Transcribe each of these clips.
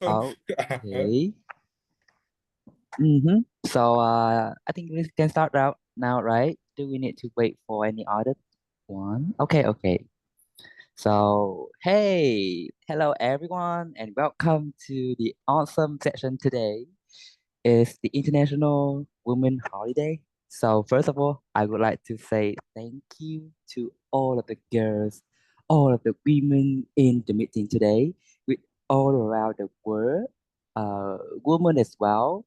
Okay. So I think we can start out now, right? Do we need to wait for any other one? Okay. So hey, hello everyone, and welcome to the awesome session today. It's the International Women Holiday. So first of all, I would like to say thank you to all of the girls, all of the women in the meeting today, with all around the world, women as well.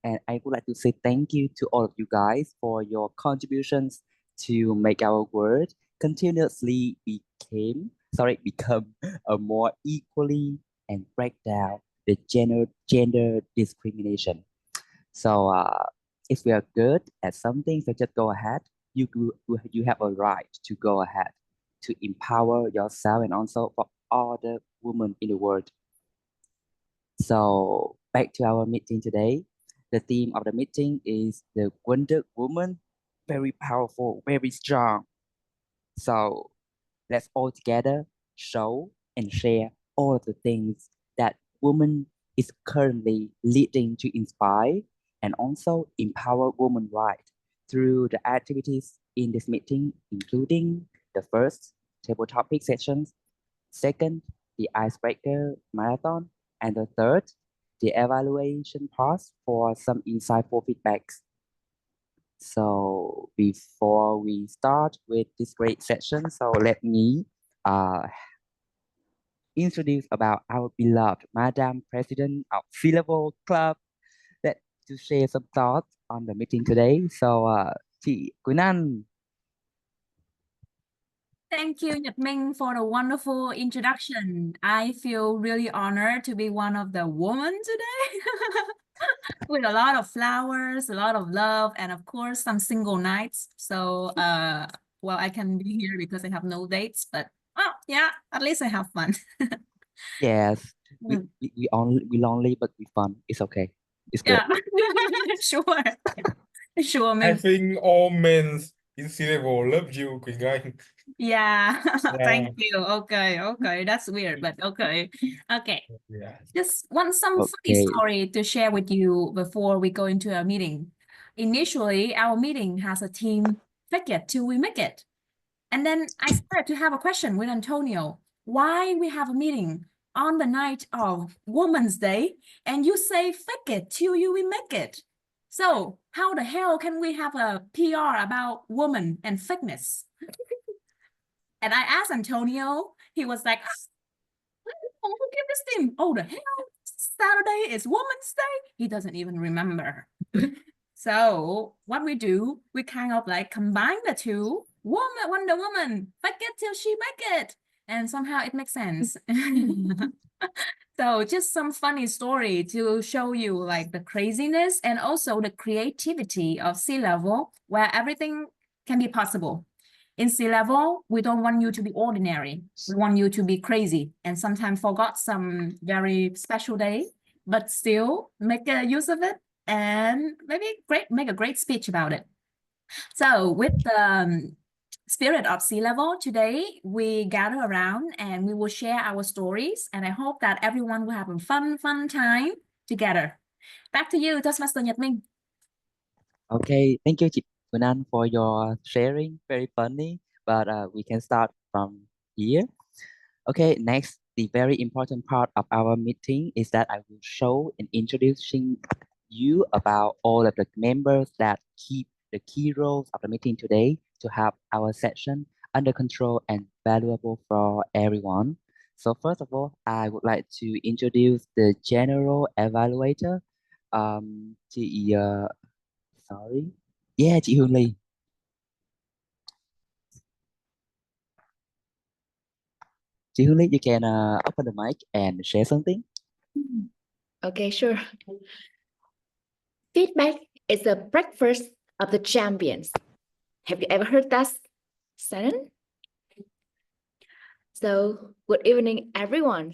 And I would like to say thank you to all of you guys for your contributions to make our world continuously become a more equally and break down the gender discrimination. So if we are good at something, so just go ahead. You have a right to go ahead to empower yourself and also for all the women in the world. So back to our meeting today. The theme of the meeting is the Wonder Woman, very powerful, very strong. So let's all together show and share all of the things that woman is currently leading to inspire and also empower women right through the activities in this meeting, including the first table topic sessions, second, the icebreaker marathon, and the third, the evaluation pause for some insightful feedbacks. So before we start with this great session, so let me uh, introduce about our beloved Madam President of C-Level Club that to share some thoughts on the meeting today. So chị Quỳnh Anh. Thank you, Nhật Minh, for the wonderful introduction. I feel really honored to be one of the women today with a lot of flowers, a lot of love, and of course, some single nights. So, well, I can be here because I have no dates, but oh, yeah, at least I have fun. Yes, we lonely, but we fun. It's okay. It's good. Yeah, sure. Sure, I Minh. think all men in C-level love you, Quỳnh Anh. Yeah, thank Yeah. you. Okay, that's weird, but okay. Yeah. Just want some funny Okay. story to share with you before we go into our meeting. Initially, our meeting has a theme, fake it till we make it. And then I started to have a question with Antonio. Why we have a meeting on the night of Women's Day and you say fake it till you we make it? So how the hell can we have a PR about woman and fakeness? And I asked Antonio, he was like, who gave this theme? Oh, the hell, Saturday is Women's Day? He doesn't even remember. So what we do, we kind of like combine the two, Wonder Woman, fake it till she make it. And somehow it makes sense. So just some funny story to show you like the craziness and also the creativity of C-Level, where everything can be possible. In C-Level, we don't want you to be ordinary. We want you to be crazy and sometimes forgot some very special day, but still make a use of it and maybe make a great speech about it. So with the spirit of C-Level, today we gather around and we will share our stories, and I hope that everyone will have a fun time together. Back to you, Toastmaster Nhật Minh. Okay, thank you, chị Quỳnh Anh, for your sharing. Very funny, but we can start from here. Okay, next, the very important part of our meeting is that I will show and introducing you about all of the members that keep the key roles of the meeting today to have our session under control and valuable for everyone. So first of all, I would like to introduce the general evaluator, chị sorry. Yeah, chị Hương Ly. Chị Hương Ly, you can open the mic and share something. Okay, sure. Feedback is the breakfast of the champions. Have you ever heard that sentence? So, good evening, everyone.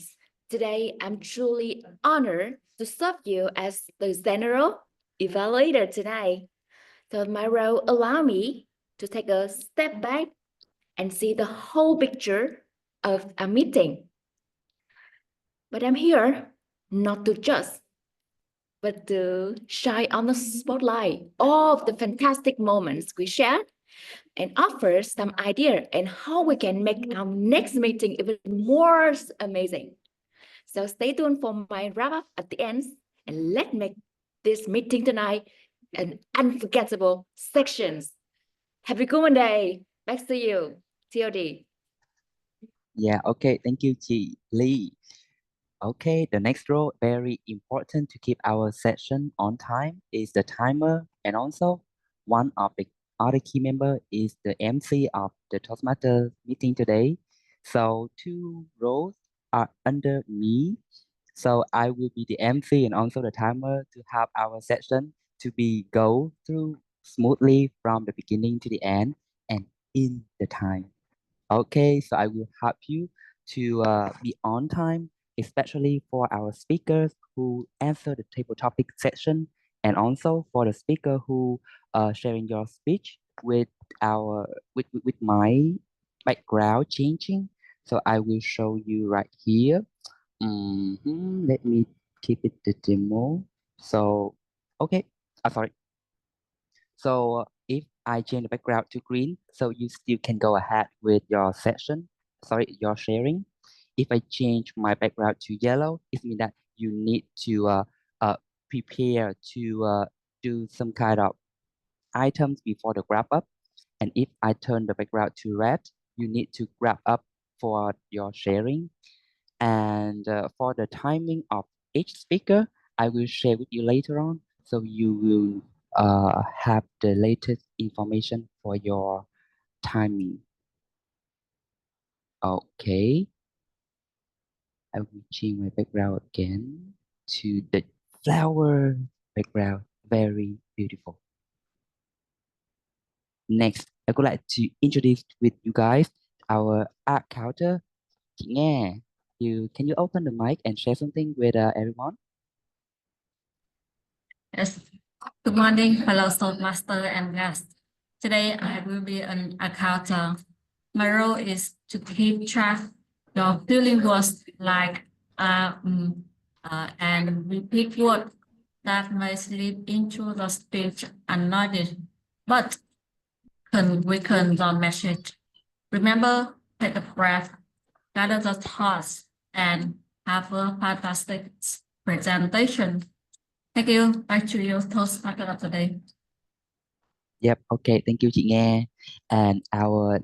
Today, I'm truly honored to serve you as the general evaluator today. So my role allow me to take a step back and see the whole picture of a meeting. But I'm here not to judge, but to shine on the spotlight all of the fantastic moments we shared and offer some idea and how we can make our next meeting even more amazing. So stay tuned for my wrap up at the end, and let's make this meeting tonight an unforgettable sections. Happy Women's Day. Back to you, TOD. Yeah, okay, thank you, chị Lee. Okay, the next rule, very important to keep our session on time, is the timer, and also one of the other key member is the MC of the Toastmasters meeting today. So two roles are under me. So I will be the MC and also the timer to have our session to be go through smoothly from the beginning to the end and in the time. Okay, so I will help you to be on time, especially for our speakers who answer the table topic section, and also for the speaker who sharing your speech with our with my background changing. So I will show you right here. Let me keep it the demo. So okay, sorry. So if I change the background to green, so you still can go ahead with your session, sorry, your sharing. If I change my background to yellow, it means that you need to prepare to do some kind of items before the wrap up. And if I turn the background to red, you need to wrap up for your sharing. And for the timing of each speaker, I will share with you later on. So you will have the latest information for your timing. Okay. I will change my background again to the flower background. Very beautiful. Next, I would like to introduce with you guys our art counter. Chị Nghe, can you open the mic and share something with everyone? Yes. Good morning, fellow Toastmaster and guests. Today I will be an accountant. My role is to keep track of feeling words like and repeat words that may slip into the speech unnoticed, but can weaken the message. Remember, take a breath, gather the thoughts, and have a fantastic presentation. Thank you. Back to you, Toastmaster of the day. Yep, okay, thank you, chị Nghe. And our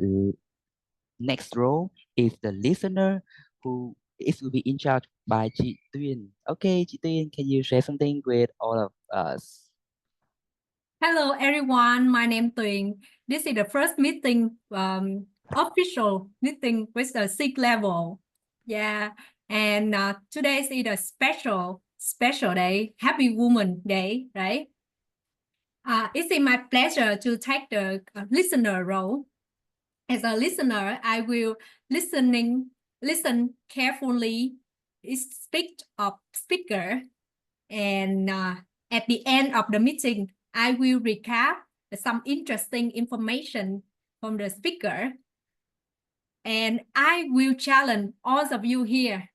next role is the listener who will be in charge by chị Tuyên. Okay, chị Tuyên, can you share something with all of us? Hello, everyone. My name is Tuyền. This is the first meeting, official meeting with the C-Level. Yeah, and today is a special day. Happy Women's Day, right? It's my pleasure to take the listener role. As a listener, I will listen carefully, speaker, and at the end of the meeting, I will recap some interesting information from the speaker, and I will challenge all of you here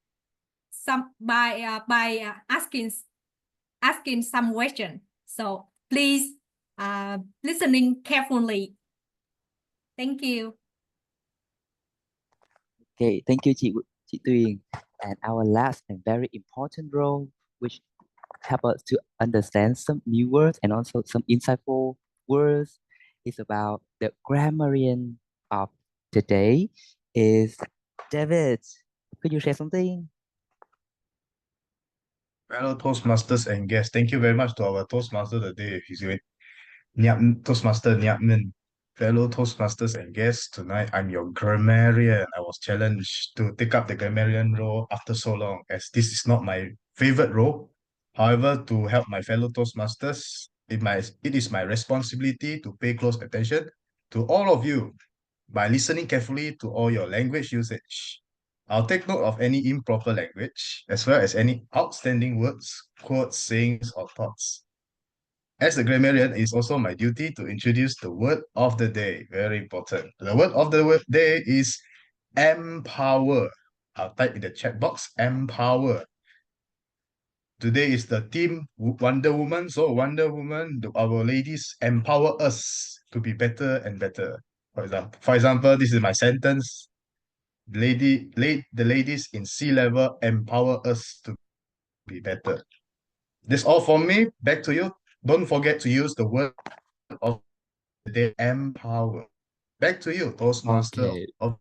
by asking some question. So please listening carefully. Thank you. Okay, thank you, chị Tuyên. And our last and very important role, which help us to understand some new words and also some insightful words, is about the grammarian of today is David. Could you share something? Fellow Toastmasters and guests, thank you very much to our Toastmaster today. He's with Toastmaster Nyap Min. Fellow Toastmasters and guests, tonight I'm your grammarian. I was challenged to take up the grammarian role after so long, as this is not my favorite role. However, to help my fellow Toastmasters, it is my responsibility to pay close attention to all of you by listening carefully to all your language usage. I'll take note of any improper language, as well as any outstanding words, quotes, sayings, or thoughts. As a grammarian, it is also my duty to introduce the word of the day. Very important. The word of the day is empower. I'll type in the chat box, empower. Today is the theme Wonder Woman. So Wonder Woman, our ladies empower us to be better and better. For example, this is my sentence. The ladies in C-Level empower us to be better. That's all from me. Back to you. Don't forget to use the word of the day, empower. Back to you, Toastmaster Okay, of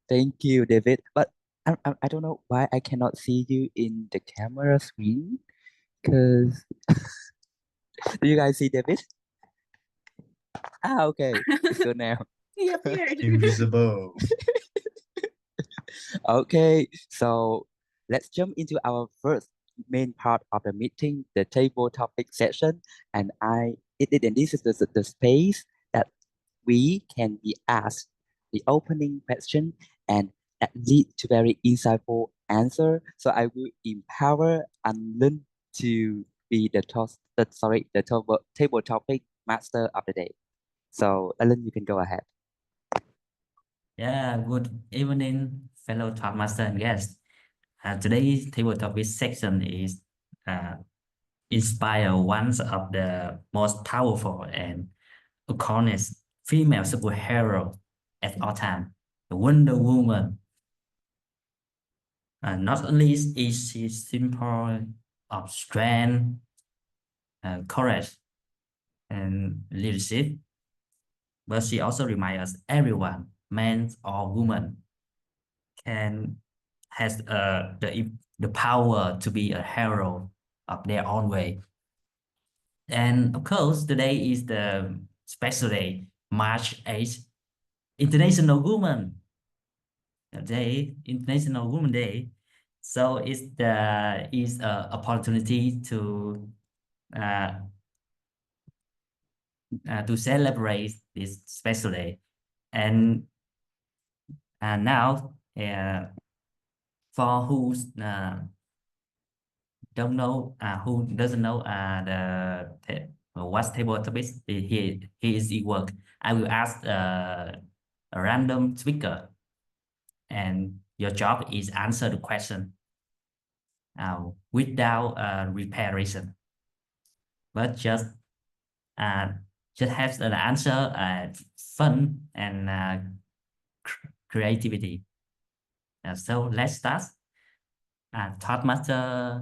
thank you, David. But I don't know why I cannot see you in the camera screen. Because do you guys see David? Ah, okay, it's good now. He appeared. Invisible. Okay, so let's jump into our first main part of the meeting, the table topic session. And this is the space that we can be asked the opening question and that lead to very insightful answer. So I will empower Anlin to be the table topic master of the day. So Alan, you can go ahead. Yeah, good evening, fellow Toastmaster and guests. Today's table topic section is inspire one of the most powerful and iconic female superhero at all time, the Wonder Woman. Not only is she symbol of strength, courage, and leadership, but she also reminds us everyone, man or woman, has the power to be a hero of their own way. And of course, today is the special day, March 8th, International Woman Day, International Woman Day. So it's a opportunity uh, to celebrate this special day. And now, for who doesn't know what table topics he is the work, I will ask a random speaker, and your job is answer the question without preparation, but just have an answer fun and creativity. So let's start. Toastmaster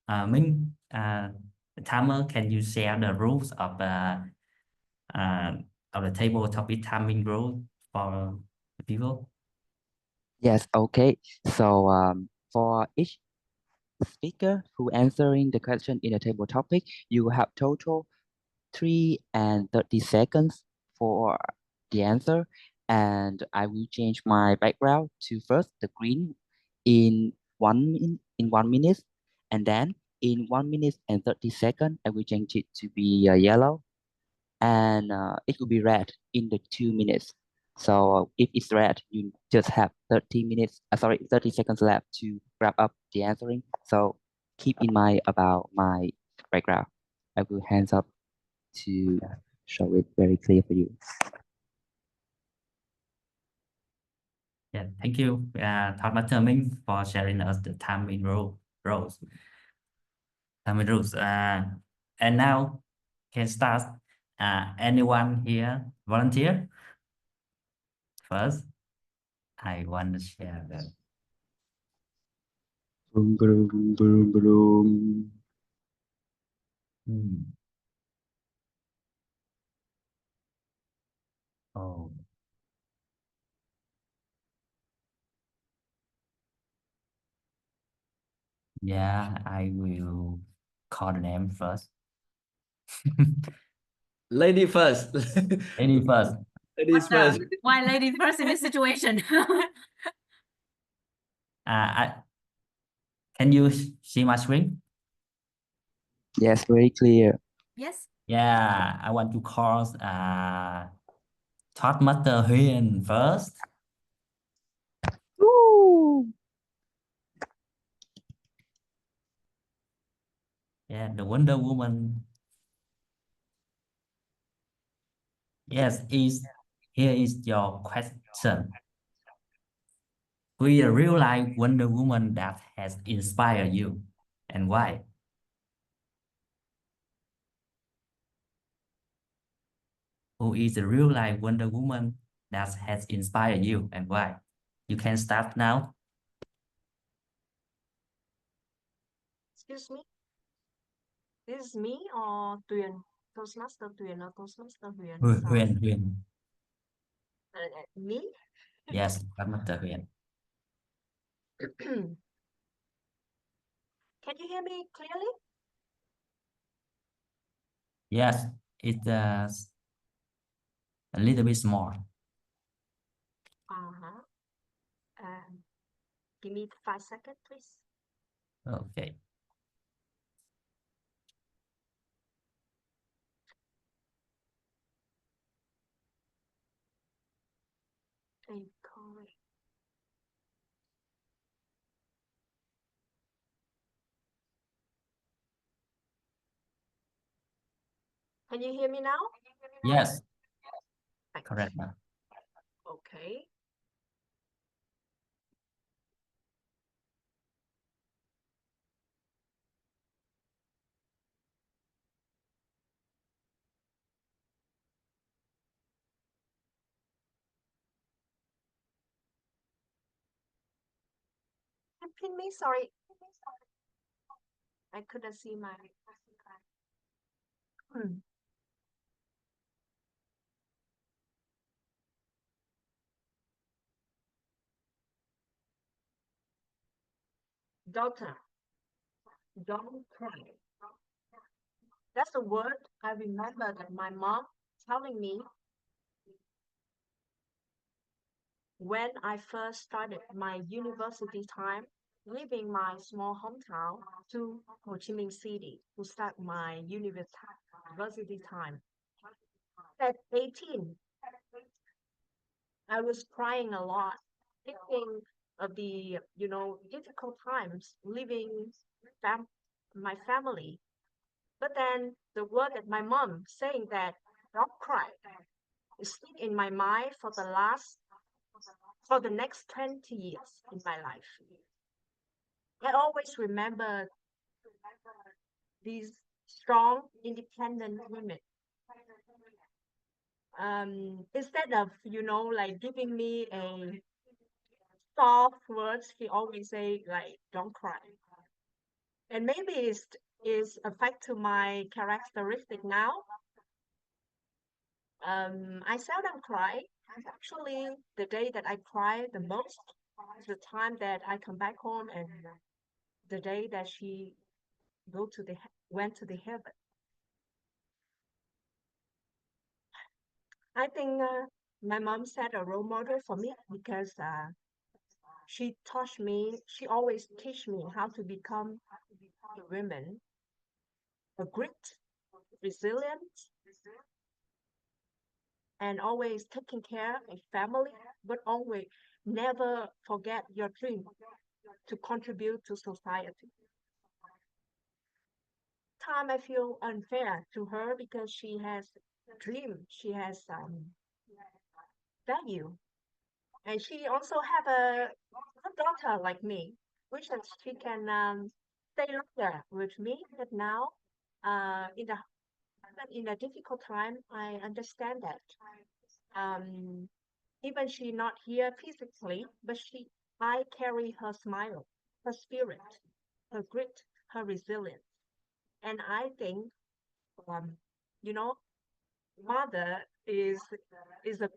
Minh, timer, can you share the rules of the table topic timing rule for the people? Yes, okay. So for each speaker who answering the question in the table topic, you have total 3 and 30 seconds for the answer. And I will change my background to first the green in 1 minute, and then in 1 minute and 30 seconds, I will change it to be yellow, and it will be red in the 2 minutes. So if it's red, you just have 30 seconds left to wrap up the answering. So keep in mind about my background. I will hands up to show it very clear for you. Yeah, thank you, Toastmaster Minh, for sharing us the timing rules. Timing rules. And now can start. Anyone here volunteer? First, I want to share the. Boom, boom, boom, boom. Oh, yeah, I will call the name first. Lady first. Lady first. Ladies first. Why ladies first in this situation? Can you see my screen? Yes, very clear. Yes. Yeah, I want to call Toastmaster Huyền first. Woo! Yeah, the Wonder Woman. Yes, here is your question. Who is a real life Wonder Woman that has inspired you and why? Who is a real life Wonder Woman that has inspired you and why? You can start now. Excuse me. This is me or Tuyền? Toastmaster Tuyền or Toastmaster Huyền? Sorry. Huyền. Me? Yes, Toastmaster Huyền. Can you hear me clearly? Yes, it's a little bit small. Uh-huh. Give me 5 seconds, please. Okay. Can you hear me now? Yes, Thanks. correct. Okay. Pin me, sorry. I couldn't see my. Daughter, don't cry. That's the word I remember that my mom telling me when I first started my university time, leaving my small hometown to Ho Chi Minh City to start my university time. At 18, I was crying a lot, thinking of the, difficult times living my family. But then the word that my mom saying that don't cry stuck in my mind for the next 20 years in my life. I always remember these strong, independent women. Instead of, like giving me a soft words, he always say like, don't cry. And maybe it's a fact to my characteristic now. I seldom cry. Actually, the day that I cry the most is the time that I come back home and the day that she went to the heaven. I think my mom set a role model for me because she always teach me how to become a woman, a grit, resilient, and always taking care of family, but always never forget your dream to contribute to society. Time I feel unfair to her because she has dream, she has value, and she also have a daughter like me, which is she can stay longer with me. But now, in a difficult time, I understand that. Even she not here physically, but I carry her smile, her spirit, her grit, her resilience. And I think, you know, mother is a,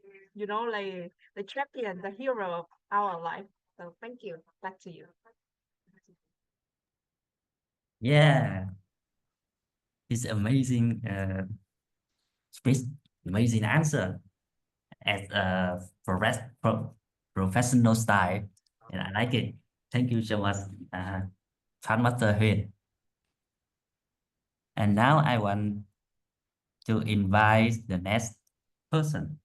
like the champion, the hero of our life. So thank you. Back to you. Yeah, it's amazing speech, amazing answer as a professional style, and I like it. Thank you so much, Master Huyền. And now I want to invite the next person.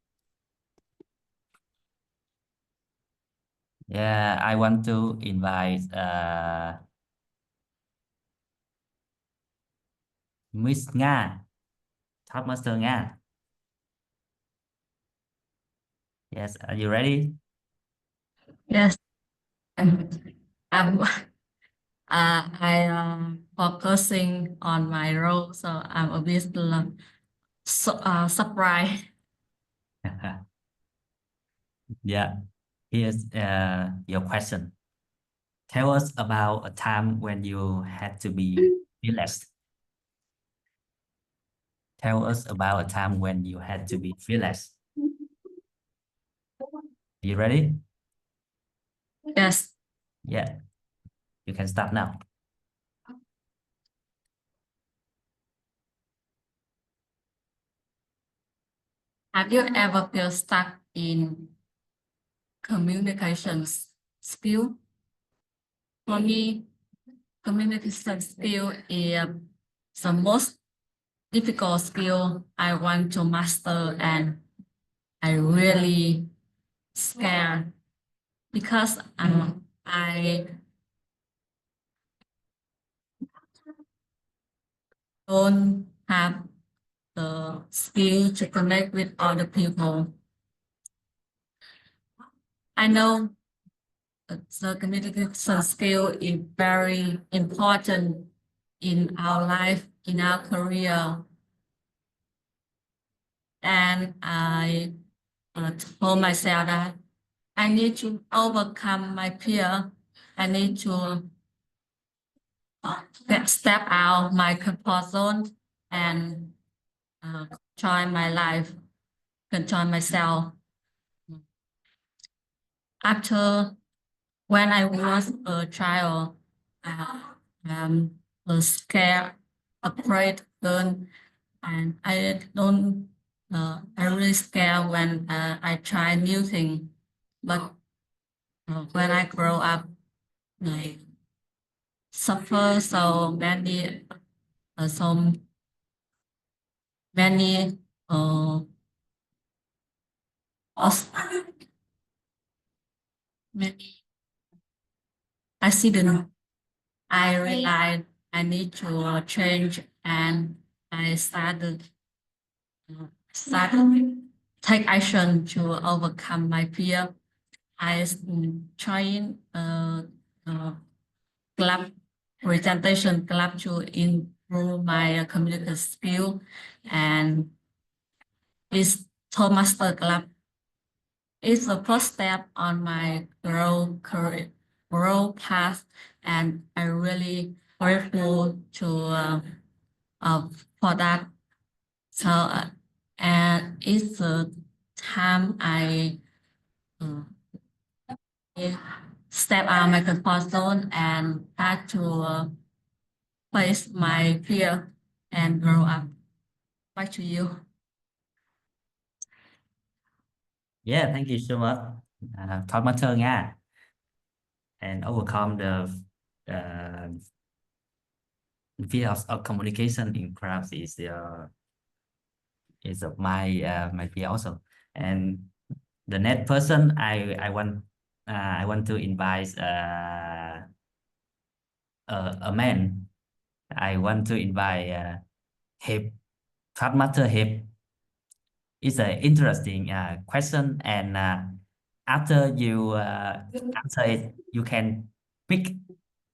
Yeah, I want to invite Miss Nga, Master Nga. Yes, are you ready? Yes. I'm focusing on my role, so I'm a bit surprised. Yeah, here's your question. Tell us about a time when you had to be fearless. Tell us about a time when you had to be fearless. You ready? Yes. Yeah, you can start now. Have you ever felt stuck in communications skill? For me, communication skill is the most difficult skill I want to master, and I really scared because I don't have the skill to connect with other people. I know the communication skill is very important in our life, in our career. And I told myself that I need to overcome my fear. I need to step out my comfort zone and try my life, control myself. After when I was a child, was scared, afraid, girl, and I don't. I really scared when I try new thing, but when I grow up, I suffer so many os- many accident. I realized I need to change, and I started take action to overcome my fear. I trying club presentation club to improve my communication skill, and this Toastmaster Club is the first step on my growth path, and I'm really grateful to for that. So and it's the time I step out my comfort zone and had to face my fear and grow up. Back to you. Yeah, thank you so much. Toastmaster nha. And overcome the fear of communication in crowds is of my fear also. And the next person I want to invite a man. I want to invite Hip, Toastmaster Hip. It's an interesting question, and after you answer it, you can pick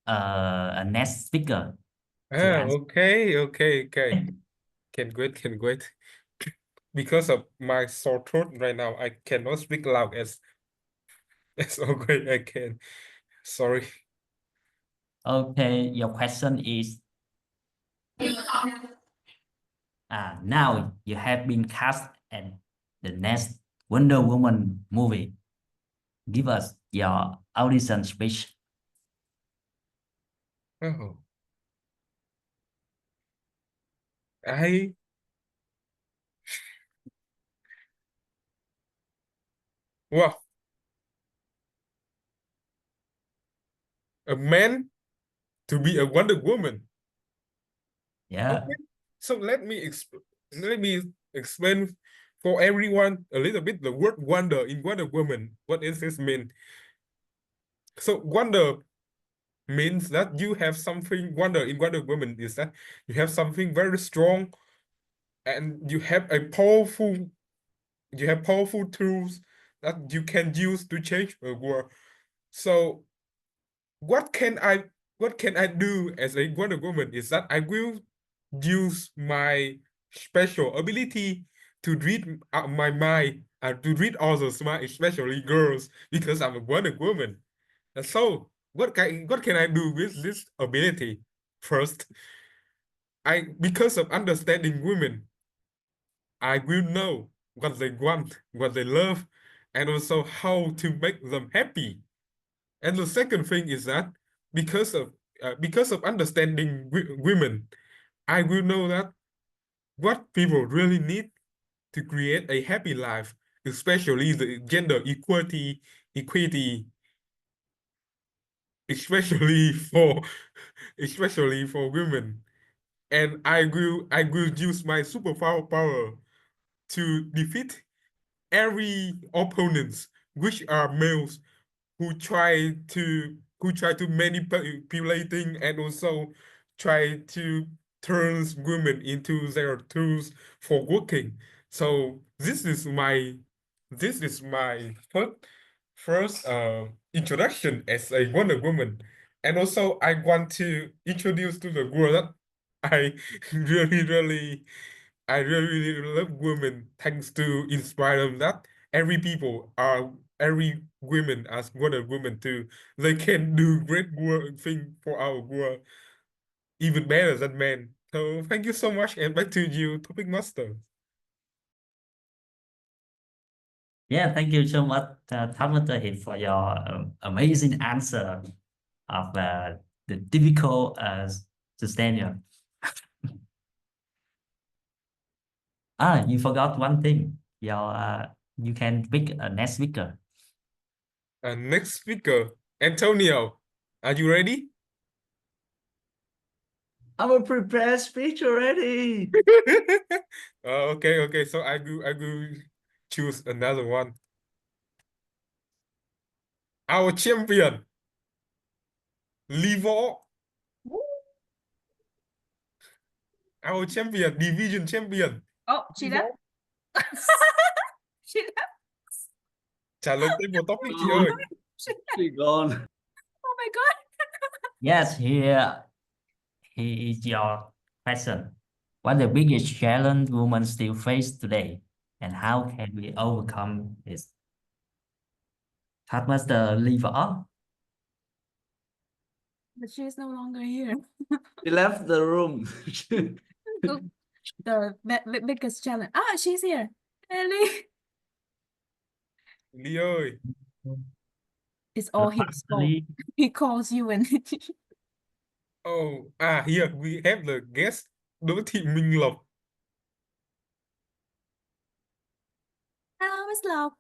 a next speaker to answer. Okay. Can wait. Because of my sore throat right now, I cannot speak loud as okay I can. Sorry. Okay, your question is, now you have been cast in the next Wonder Woman movie. Give us your audition speech. Oh. I Wow. A man to be a Wonder Woman. Yeah. Okay. So let me explain for everyone a little bit the word wonder in Wonder Woman. What does this mean? So wonder means that you have something. Wonder in Wonder Woman is that you have something very strong, and you have powerful tools that you can use to change the world. So what can I do as a Wonder Woman is that I will use my special ability to read my mind and to read others' mind, especially girls, because I'm a Wonder Woman. And so what can I do with this ability? First, because of understanding women, I will know what they want, what they love, and also how to make them happy. And the second thing is that because of understanding women, I will know that what people really need to create a happy life, especially the gender equity, especially for especially for women. And I will use my power to defeat every opponents which are males who try to manipulating and also try to turn women into their tools for working. So this is my first introduction as a Wonder Woman. And also I want to introduce to the world that I really I really love women thanks to inspire them that every women as Wonder Woman too. They can do great work thing for our world even better than men. So thank you so much and back to you, Topic Master. Yeah, thank you so much, Tamatha Hit, for your amazing answer of the difficult scenario. You forgot one thing. You can pick a next speaker. Next speaker, Antonio. Are you ready? I'm a prepared speech already. Okay. So I will choose another one. Our champion, Livo. Our champion, division champion. Oh, she left. She left. Trả lời thêm một topic chị Oh, ơi. she gone. Oh my God. Yes, here is your question. What the biggest challenge women still face today, and how can we overcome it? Taskmaster leave off. But she's no longer here. She left the room. The biggest challenge. Ah, she's here. Ellie. Ly ơi. It's all his fault. Lee, He calls you and Oh, here we have the guest, Đỗ Thị Minh Lộc. hello, Miss Lộc.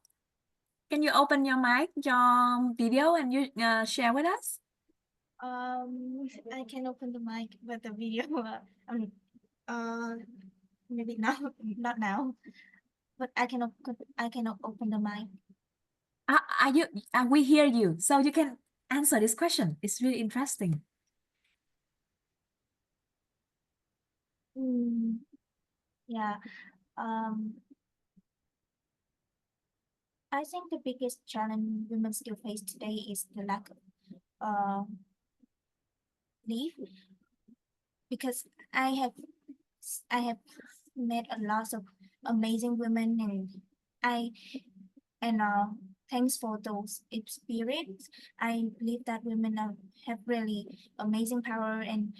Can you open your mic, your video, and you share with us? I can open the mic with the video. Maybe now, not now, but I can open the mic. We hear you, so you can answer this question. It's really interesting. Yeah. I think the biggest challenge women still face today is the lack of leave, because I have met a lot of amazing women, and thanks for those experience. I believe that women have really amazing power, and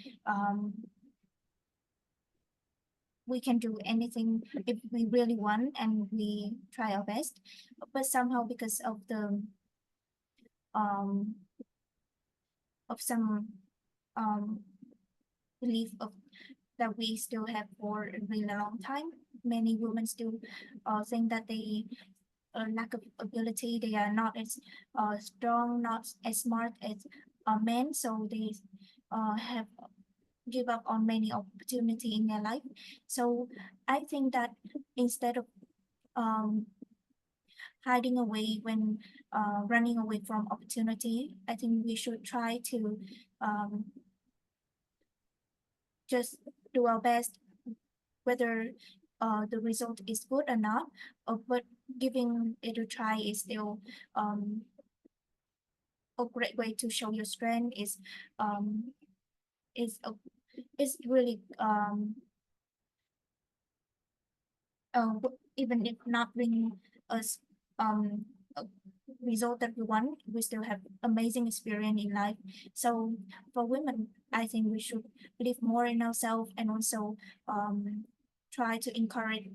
we can do anything if we really want and we try our best. But somehow, because of the some belief of that we still have for a really long time, many women still think that they lack of ability, they are not as strong, not as smart as men, so they have give up on many opportunity in their life. So I think that instead of hiding away when running away from opportunity, I think we should try to just do our best, whether the result is good or not, but giving it a try is still a great way to show your strength. Is really even if not bring us a result that we want, we still have amazing experience in life. So for women, I think we should believe more in ourselves, and also try to encourage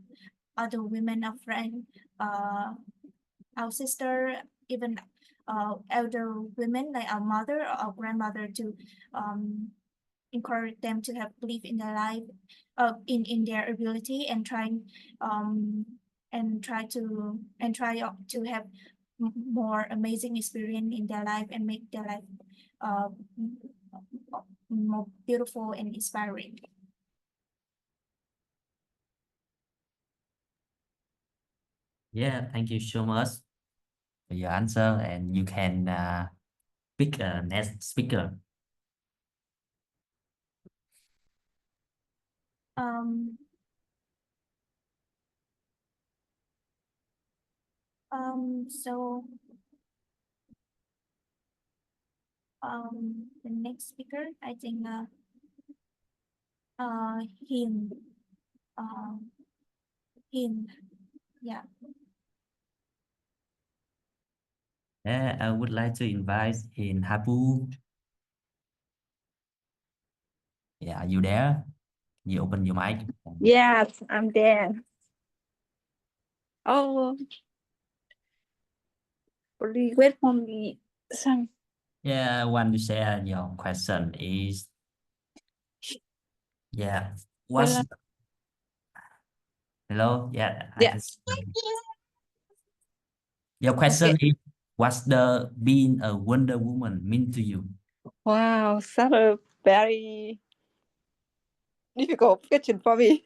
other women, our friend, our sister, even elder women like our mother or our grandmother, to encourage them to have belief in their life, in their ability, and try to have more amazing experience in their life, and make their life more beautiful and inspiring. Yeah, thank you so much for your answer, and you can pick a next speaker. So the next speaker, I think him yeah. Yeah, I would like to invite in Habu. Yeah, are you there? You open your mic. Yes, I'm there. Oh, please wait for me. Some. Yeah, I want to share your question is, yeah, what's, Well, hello? Yeah, I yeah. can see you. Your question Okay. is, what's the being a Wonder Woman mean to you? Wow, such a very difficult question for me.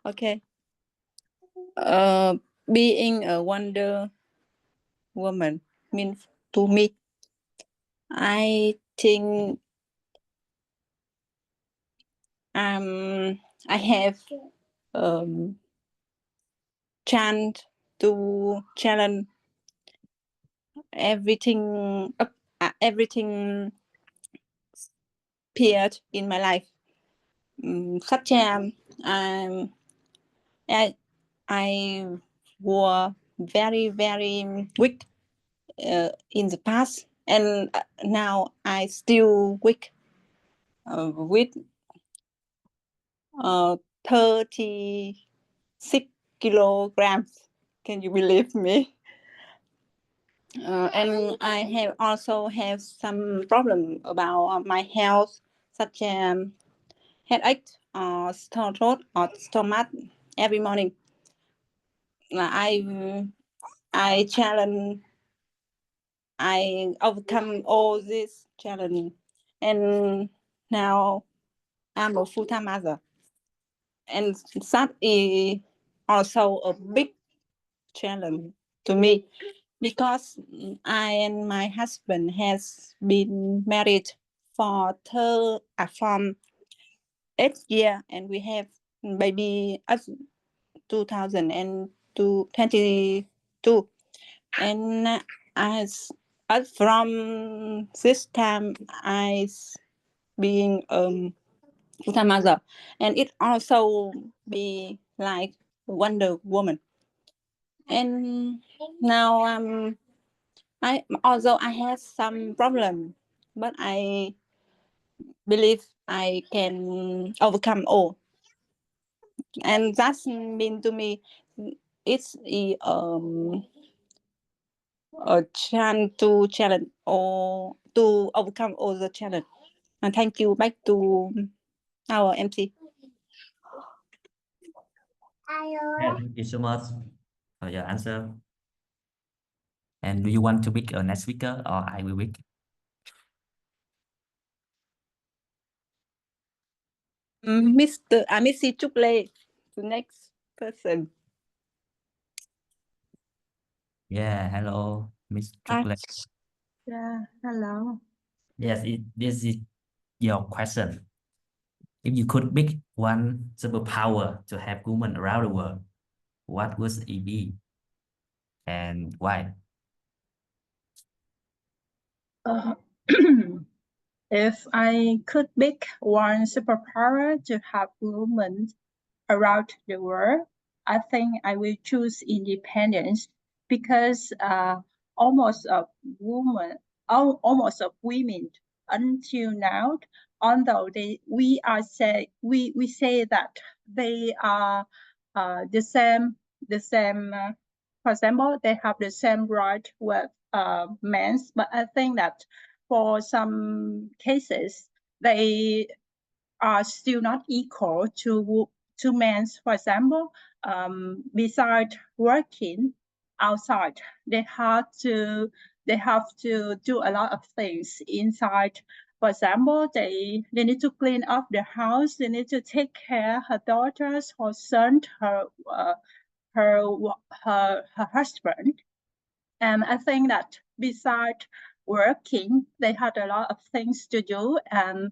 Okay. Being a Wonder Woman means to me, I think I have chance to challenge everything everything appeared in my life. Such as I was very weak in the past, and now I still weak with 36 kilograms. Can you believe me? And I have also have some problem about my health, such as headache or sore throat or stomach every morning. I challenge, I overcome all this challenge, and now I'm a full-time mother, and that is also a big challenge to me, because I and my husband has been married from 8 years, and we have baby at 2022, and as from this time I being full-time mother, and it also be like Wonder Woman. And now I although I have some problem, but I believe I can overcome all, and that's mean to me it's a chance to challenge or to overcome all the challenge. And thank you. Back to our MC. Yeah, thank you so much for your answer. And do you want to pick a next speaker, or I will pick? Mr. Missy Chuple, the next person. Yeah, hello, Miss Chocolate. Yeah, hello. Yes, this is your question. If you could pick one superpower to have women around the world, what would it be, and why? If I could pick one superpower to have women around the world, I think I will choose independence because almost of almost of women until now, although we say that they are the same for example, they have the same right with men, but I think that for some cases they are still not equal to men. For example, besides working outside, they have to do a lot of things inside. For example, they need to clean up the house. They need to take care of her daughters, her son, her husband. And I think that besides working, they had a lot of things to do, and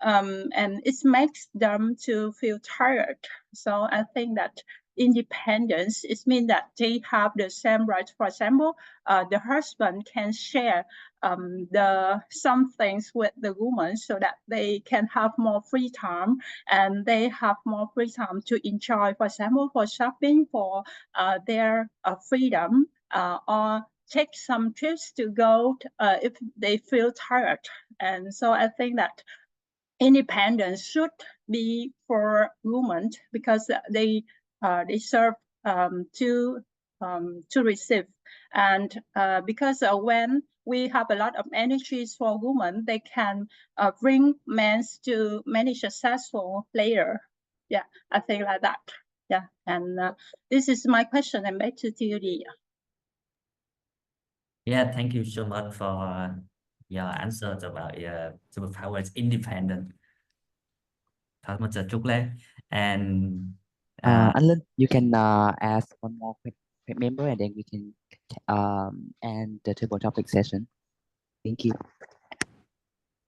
it makes them to feel tired. So I think that independence, it means that they have the same rights. For example, the husband can share some things with the woman so that they can have more free time, and they have more free time to enjoy, for example, for shopping, for their freedom, or take some trips to go if they feel tired. And so I think that independence should be for women because they serve to receive, and because when we have a lot of energies for women, they can bring men to many successful later. Yeah, I think like that. Yeah, and this is my question, and back to Judy. Yeah, thank you so much for your answers about your superpowers independent. Toastmaster Trúc Lê. And Anh Linh, you can ask one more member, and then we can end the table topic session. Thank you.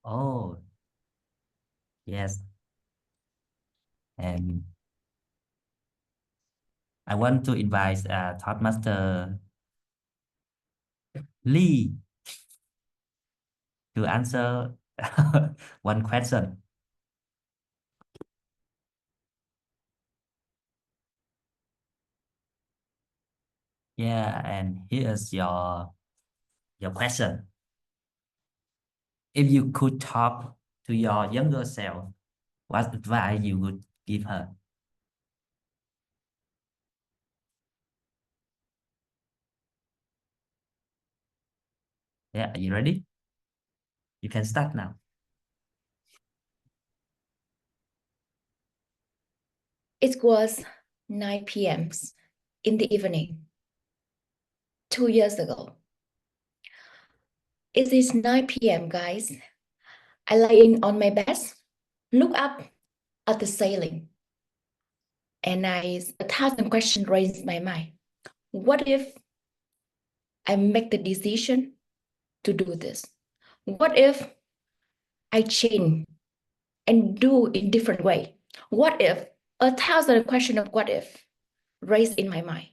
oh, yes. And I want to invite Toastmaster Lee to answer one question. Yeah, and here's your question. If you could talk to your younger self, what advice you would give her? Yeah, are you ready? You can start now. It was 9 p.m. in the evening, 2 years ago. It is 9 p.m., guys. I lie in on my bed, look up at the ceiling, and 1,000 questions raised my mind. What if I make the decision to do this? What if I change and do in different way? What if 1,000 questions of what if raised in my mind?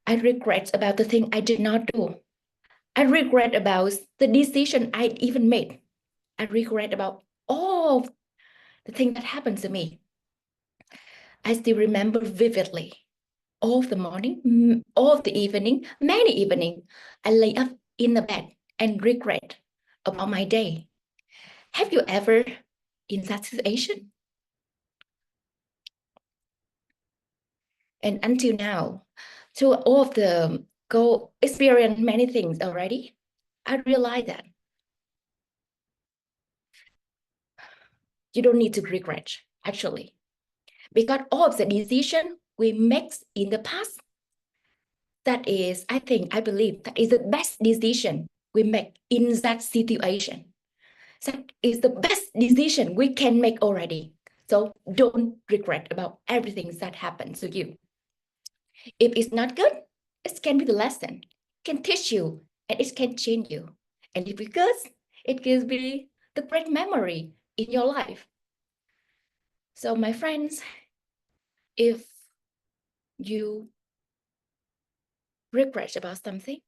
I regret about the thing I did not do. I regret about the decision I even made. I regret about all the things that happened to me. I still remember vividly all of the morning, all of the evening, many evening, I lay up in the bed and regret about my day. Have you ever in that situation? And until now, to all of the go experience many things already, I realized that you don't need to regret, actually, because all of the decision we make in the past, that is, I believe that is the best decision we make in that situation. That is the best decision we can make already. So don't regret about everything that happened to you. If it's not good, it can be the lesson, can teach you, and it can change you. And if it's good, it can be the great memory in your life. So my friends, if you regret about something,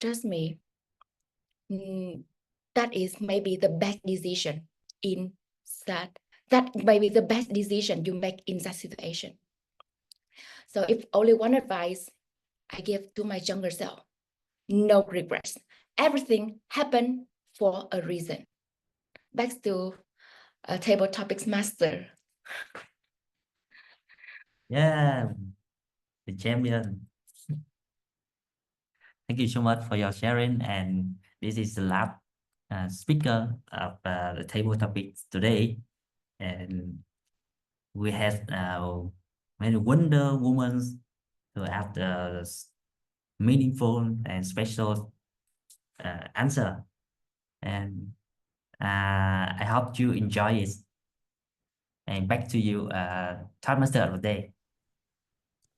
trust me, that is maybe the best decision in that may be the best decision you make in that situation. So if only one advice I give to my younger self, no regrets. Everything happened for a reason. Back to table topics master. Yeah, the champion. Thank you so much for your sharing. And this is the last speaker of the table topics today. And we have many Wonder Women to have the meaningful and special answer. And I hope you enjoy it. And back to you, Toastmaster of the day.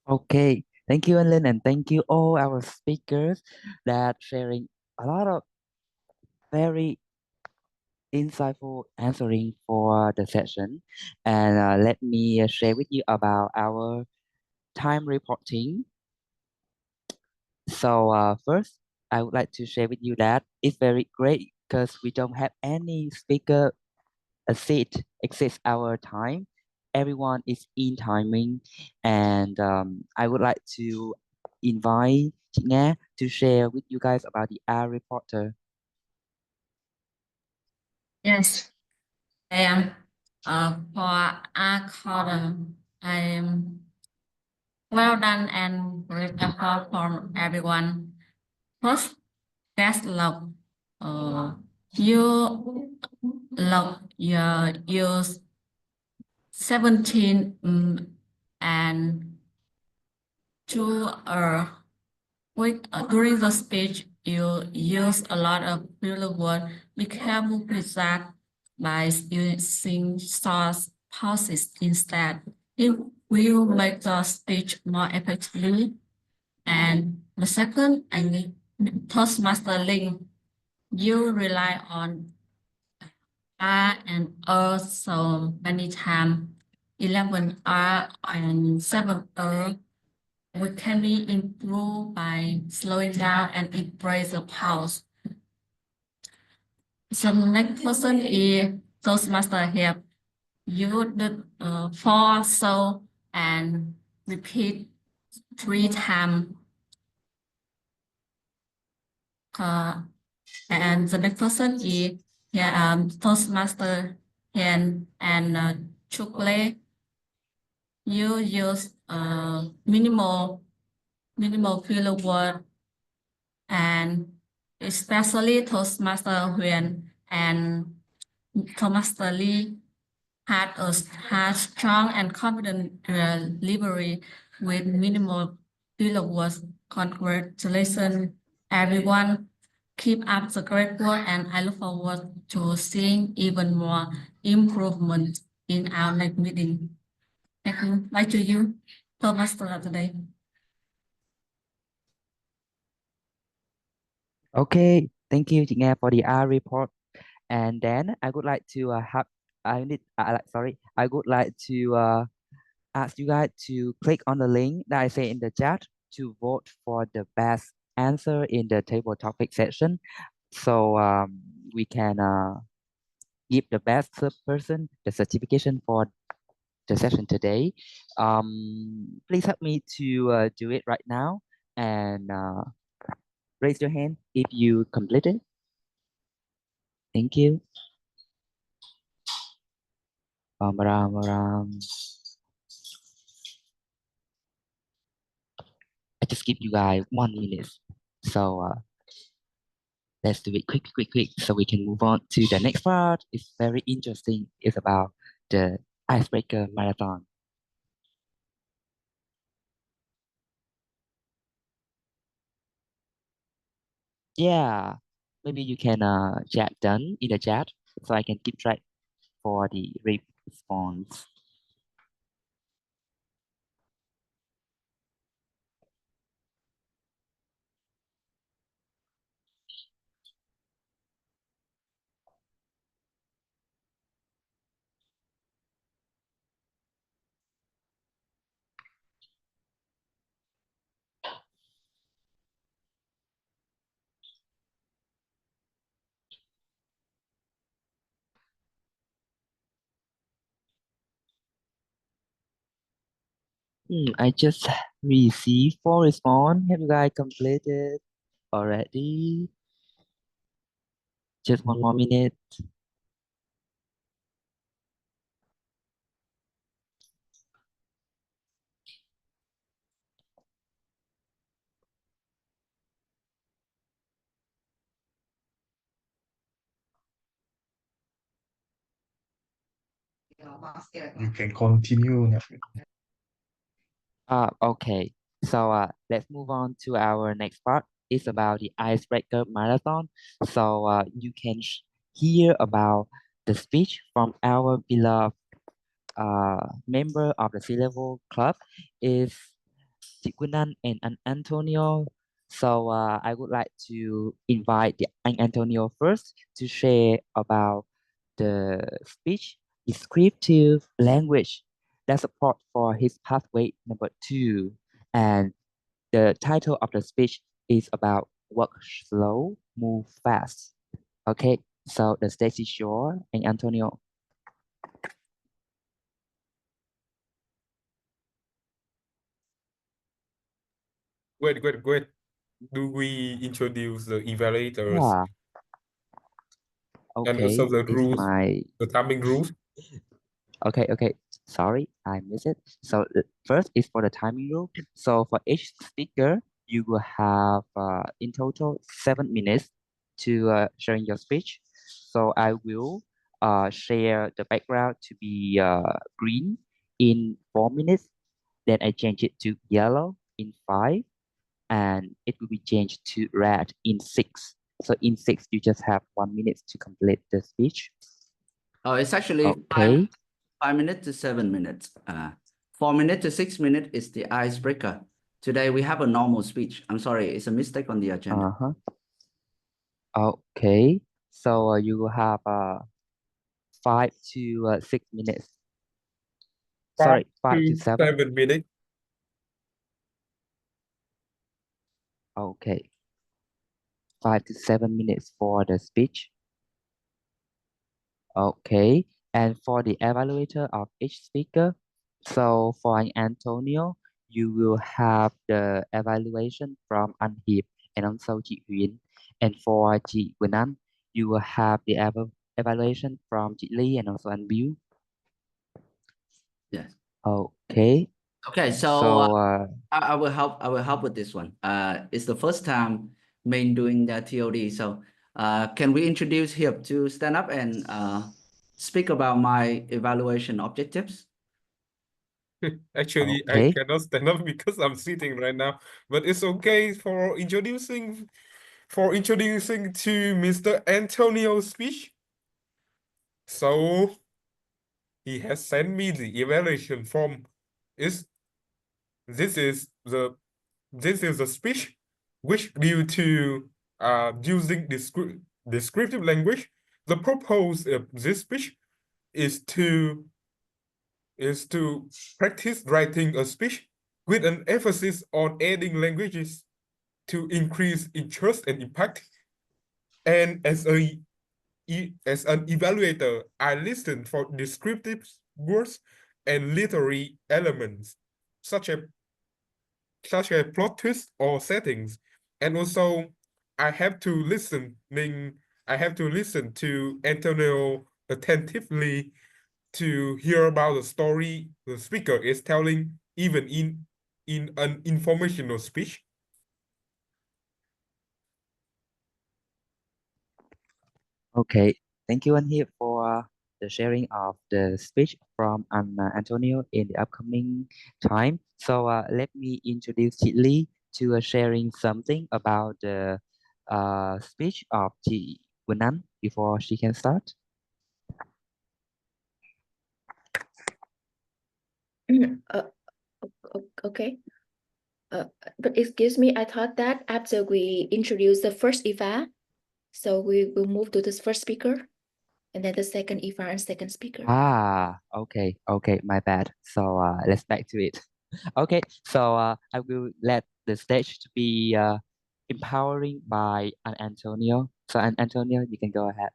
Okay, thank you, Ellen, and thank you all our speakers that sharing a lot of very insightful answering for the session. And let me share with you about our time reporting. So first, I would like to share with you that it's very great because we don't have any speaker exceeds our time. Everyone is in timing, and I would like to invite chị Nga to share with you guys about the R reporter. Yes, I am. For our quarter, I am well done and great effort from everyone. First, best luck. You log your use 17 and to during the speech you use a lot of filler word. Be careful with that by using short pauses instead. It will make the speech more effectively. And the second, I need Toastmaster link. You rely on R and so many times 11R and 7R. We can be improved by slowing down and embrace the pause. The next person is Toastmaster help. You did 4 so and repeat 3 times. And the next person is Toastmaster and chocolate. You use minimal filler word and especially Toastmaster Huyền and Toastmaster Lee had strong and confident delivery with minimal filler words. Congratulations, everyone. Keep up the great work, and I look forward to seeing even more improvement in our next meeting. Thank you. Back to you, Toastmaster today. Okay, thank you, chị Nga, for the R report. And then I would like to I would like to ask you guys to click on the link that I say in the chat to vote for the best answer in the table topic section. So we can give the best person the certification for the session today. Please help me to do it right now and raise your hand if you completed. Thank you. I just give you guys 1 minute. So let's do it quick, so we can move on to the next part. It's very interesting. It's about the icebreaker marathon. Yeah, maybe you can chat done in the chat so I can keep track for the response. I just received 4 response. Have you guys completed already? Just 1 more minute. You can continue. Okay. So let's move on to our next part. It's about the icebreaker marathon. So you can hear about the speech from our beloved member of the C-Level Club is Chikunan and Antonio. So I would like to invite Antonio first to share about the speech descriptive language that support for his pathway number 2. And the title of the speech is about work slow, move fast. Okay, so the stage is yours, and Antonio. Wait. Do we introduce the evaluators Yeah, and also okay, the it's rules, my the timing rules? okay. Sorry, I missed it. So first is for the timing rule. So for each speaker, you will have in total 7 minutes to sharing your speech. So I will share the background to be green in 4 minutes. Then I change it to yellow in 5, and it will be changed to red in 6. So in 6, you just have 1 minute to complete the speech. Oh, it's actually Okay. 5 minutes to 7 minutes. 4 minutes to 6 minutes is the icebreaker. Today we have a normal speech. I'm sorry, it's a mistake on the agenda. Uh-huh. Okay. So you will have 5 to 6 minutes. Sorry, 5 to 7. 7 minutes. Okay. 5 to 7 minutes for the speech. Okay. And for the evaluator of each speaker, so for Antonio, you will have the evaluation from Anh Hiệp and also chị Huyền. And for chị Quỳnh Anh, you will have the evaluation from chị Ly and also anh Bill. Yes. Okay. Okay, so I will help. I will help with this one. It's the first time Main doing the TOD. So, can we introduce him to stand up and speak about my evaluation objectives? Actually, I Okay. cannot stand up because I'm sitting right now, but it's okay for introducing to Mr. Antonio's speech. So he has sent me the evaluation form. This is the speech which due to using descriptive language. The purpose of this speech is to practice writing a speech with an emphasis on adding languages to increase interest and impact. And as an evaluator, I listen for descriptive words and literary elements, such as plot twists or settings. And also, I have to listen to Antonio attentively to hear about the story the speaker is telling, even in an informational speech. Okay. Thank you, Anh Hiệp, for the sharing of the speech from Antonio in the upcoming time. So let me introduce chị Ly to sharing something about the speech of chị Quỳnh Anh before she can start. Okay. But excuse me, I thought that after we introduce the first EVA, so we will move to this first speaker, and then the second EVA and second speaker. Okay, my bad. So let's back to it. Okay, so I will let the stage to be empowering by Antonio. So Antonio, you can go ahead.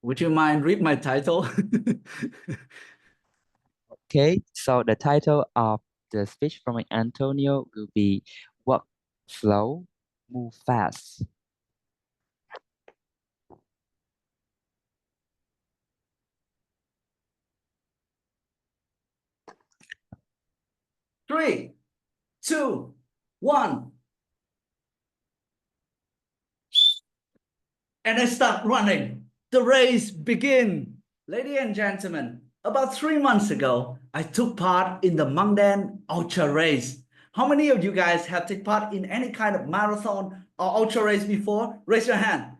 Would you mind read my title? Okay, so the title of the speech from Antonio will be Walk Slow, Move Fast. Three, two, one. And I start running. The race begin. Ladies and gentlemen, about 3 months ago, I took part in the Mangdan Ultra Race. How many of you guys have taken part in any kind of marathon or ultra race before? Raise your hand.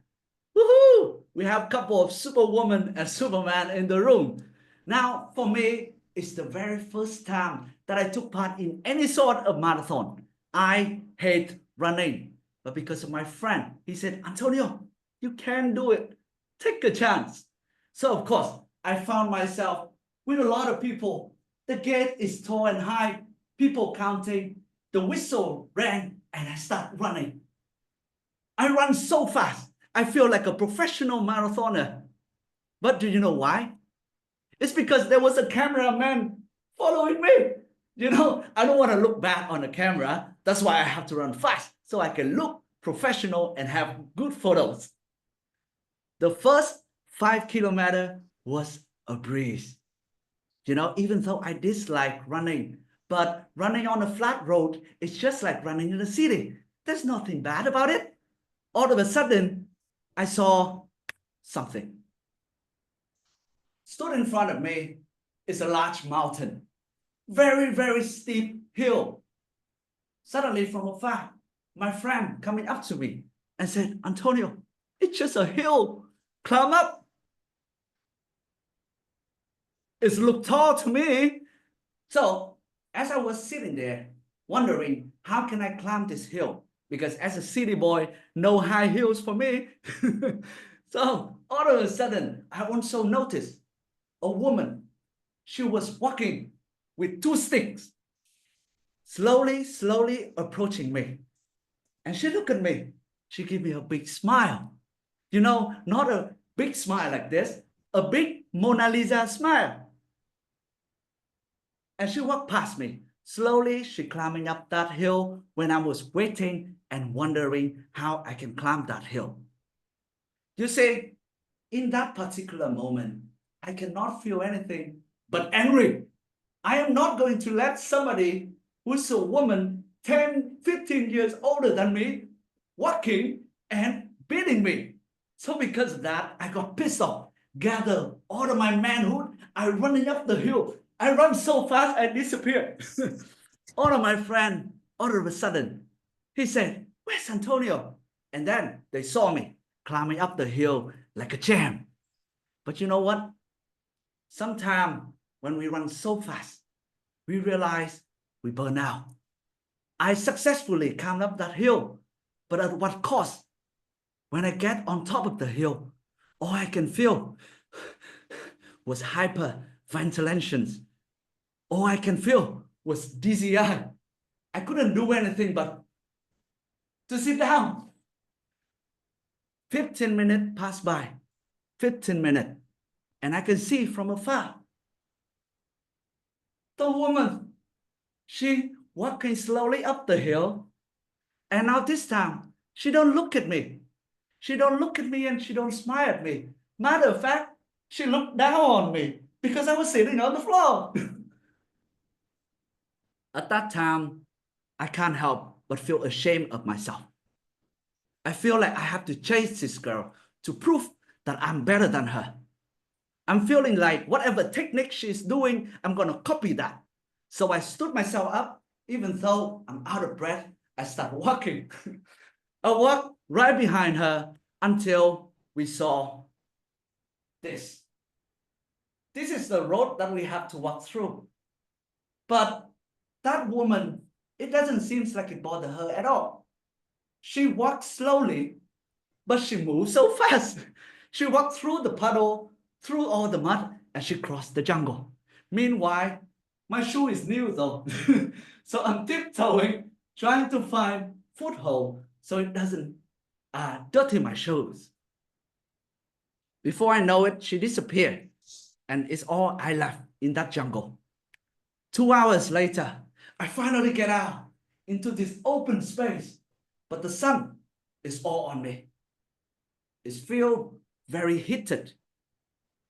Woohoo! We have a couple of superwoman and superman in the room. Now, for me, it's the very first time that I took part in any sort of marathon. I hate running, but because of my friend, he said, Antonio, you can do it. Take a chance. So, of course, I found myself with a lot of people. The gate is tall and high, people counting. The whistle rang, and I start running. I run so fast. I feel like a professional marathoner. But do you know why? It's because there was a cameraman following me. You know, I don't want to look bad on the camera. That's why I have to run fast, so I can look professional and have good photos. The first 5 kilometers was a breeze. You know, even though I dislike running, but running on a flat road is just like running in the city. There's nothing bad about it. All of a sudden, I saw something. Stood in front of me is a large mountain, very, very steep hill. Suddenly from afar, my friend coming up to me and said, Antonio, it's just a hill, climb up. It looked tall to me. So as I was sitting there, wondering, how can I climb this hill? Because as a city boy, no high heels for me. So all of a sudden, I also noticed a woman. She was walking with 2 sticks, slowly approaching me. And she looked at me. She gave me a big smile. You know, not a big smile like this, a big Mona Lisa smile. And she walked past me. Slowly, she climbing up that hill when I was waiting and wondering how I can climb that hill. You see, in that particular moment, I cannot feel anything but angry. I am not going to let somebody who's a woman 10, 15 years older than me walking and beating me. So because of that, I got pissed off, gather all of my manhood. I running up the hill. I run so fast, I disappear. All of my friend, all of a sudden, he said, where's Antonio? And then they saw me climbing up the hill like a champ. But you know what? Sometimes when we run so fast, we realize we burn out. I successfully climbed up that hill, but at what cost? When I get on top of the hill, all I can feel was hyperventilations. All I can feel was dizzy eye. I couldn't do anything but to sit down. 15 minutes passed by, 15 minutes, and I can see from afar the woman. She walking slowly up the hill, and now this time she don't look at me. She don't look at me and she don't smile at me. Matter of fact, she looked down on me because I was sitting on the floor. At that time, I can't help but feel ashamed of myself. I feel like I have to chase this girl to prove that I'm better than her. I'm feeling like whatever technique she's doing, I'm gonna copy that. So I stood myself up, even though I'm out of breath, I start walking. I walked right behind her until we saw this. This is the road that we have to walk through. But that woman, it doesn't seem like it bothered her at all. She walked slowly, but she moved so fast. She walked through the puddle, through all the mud, and she crossed the jungle. Meanwhile, my shoe is new though. So I'm tiptoeing, trying to find foothold so it doesn't dirty my shoes. Before I know it, she disappeared, and it's all I left in that jungle. 2 hours later, I finally get out into this open space, but the sun is all on me. It's feel very heated.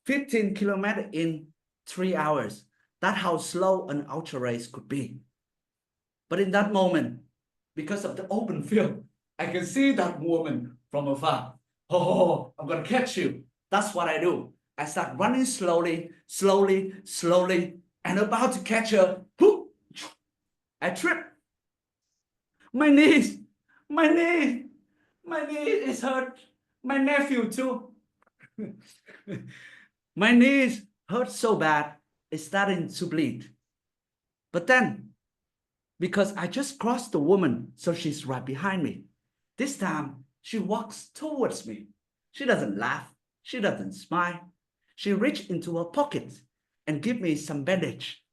15 kilometers in 3 hours. That's how slow an ultra race could be. But in that moment, because of the open field, I can see that woman from afar. Oh, I'm gonna catch you. That's what I do. I start running slowly, and about to catch her. Whoop, I trip. My knees is hurt. My nephew too. My knees hurt so bad, it's starting to bleed. But then, because I just crossed the woman, so she's right behind me. This time, she walks towards me. She doesn't laugh. She doesn't smile. She reached into her pocket and give me some bandage.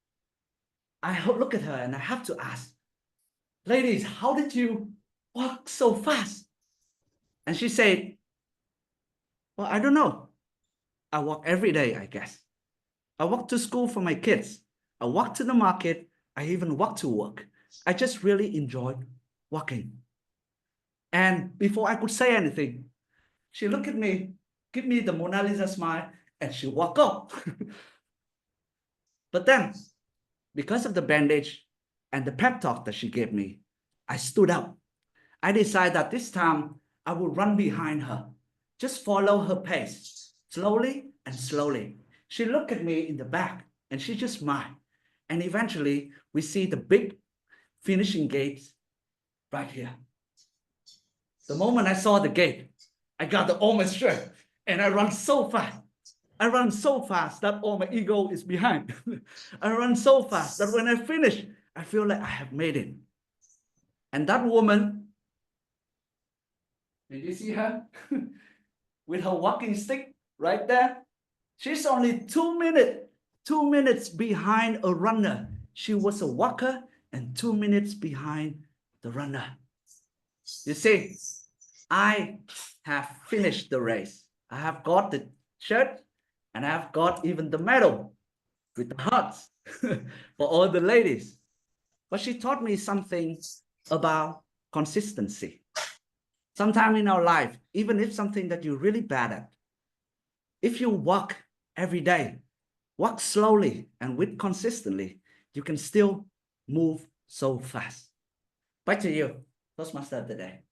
I look at her and I have to ask, ladies, how did you walk so fast? And she said, well, I don't know. I walk every day, I guess. I walk to school for my kids. I walk to the market. I even walk to work. I just really enjoyed walking. And before I could say anything, she looked at me, give me the Mona Lisa smile, and she walked off. But then, because of the bandage and the pep talk that she gave me, I stood up. I decided that this time I would run behind her, just follow her pace, slowly and slowly. She looked at me in the back and she just smiled. And eventually we see the big finishing gates right here. The moment I saw the gate, I got all my strength and I run so fast. I run so fast that all my ego is behind. I run so fast that when I finish, I feel like I have made it. And that woman, did you see her? With her walking stick right there? She's only 2 minutes behind a runner. She was a walker and 2 minutes behind the runner. You see, I have finished the race. I have got the shirt and I have got even the medal with the hearts for all the ladies. But she taught me something about consistency. Sometime in our life, even if something that you're really bad at, if you walk every day, walk slowly and with consistently, you can still move so fast. Back to you, Toastmaster of the day.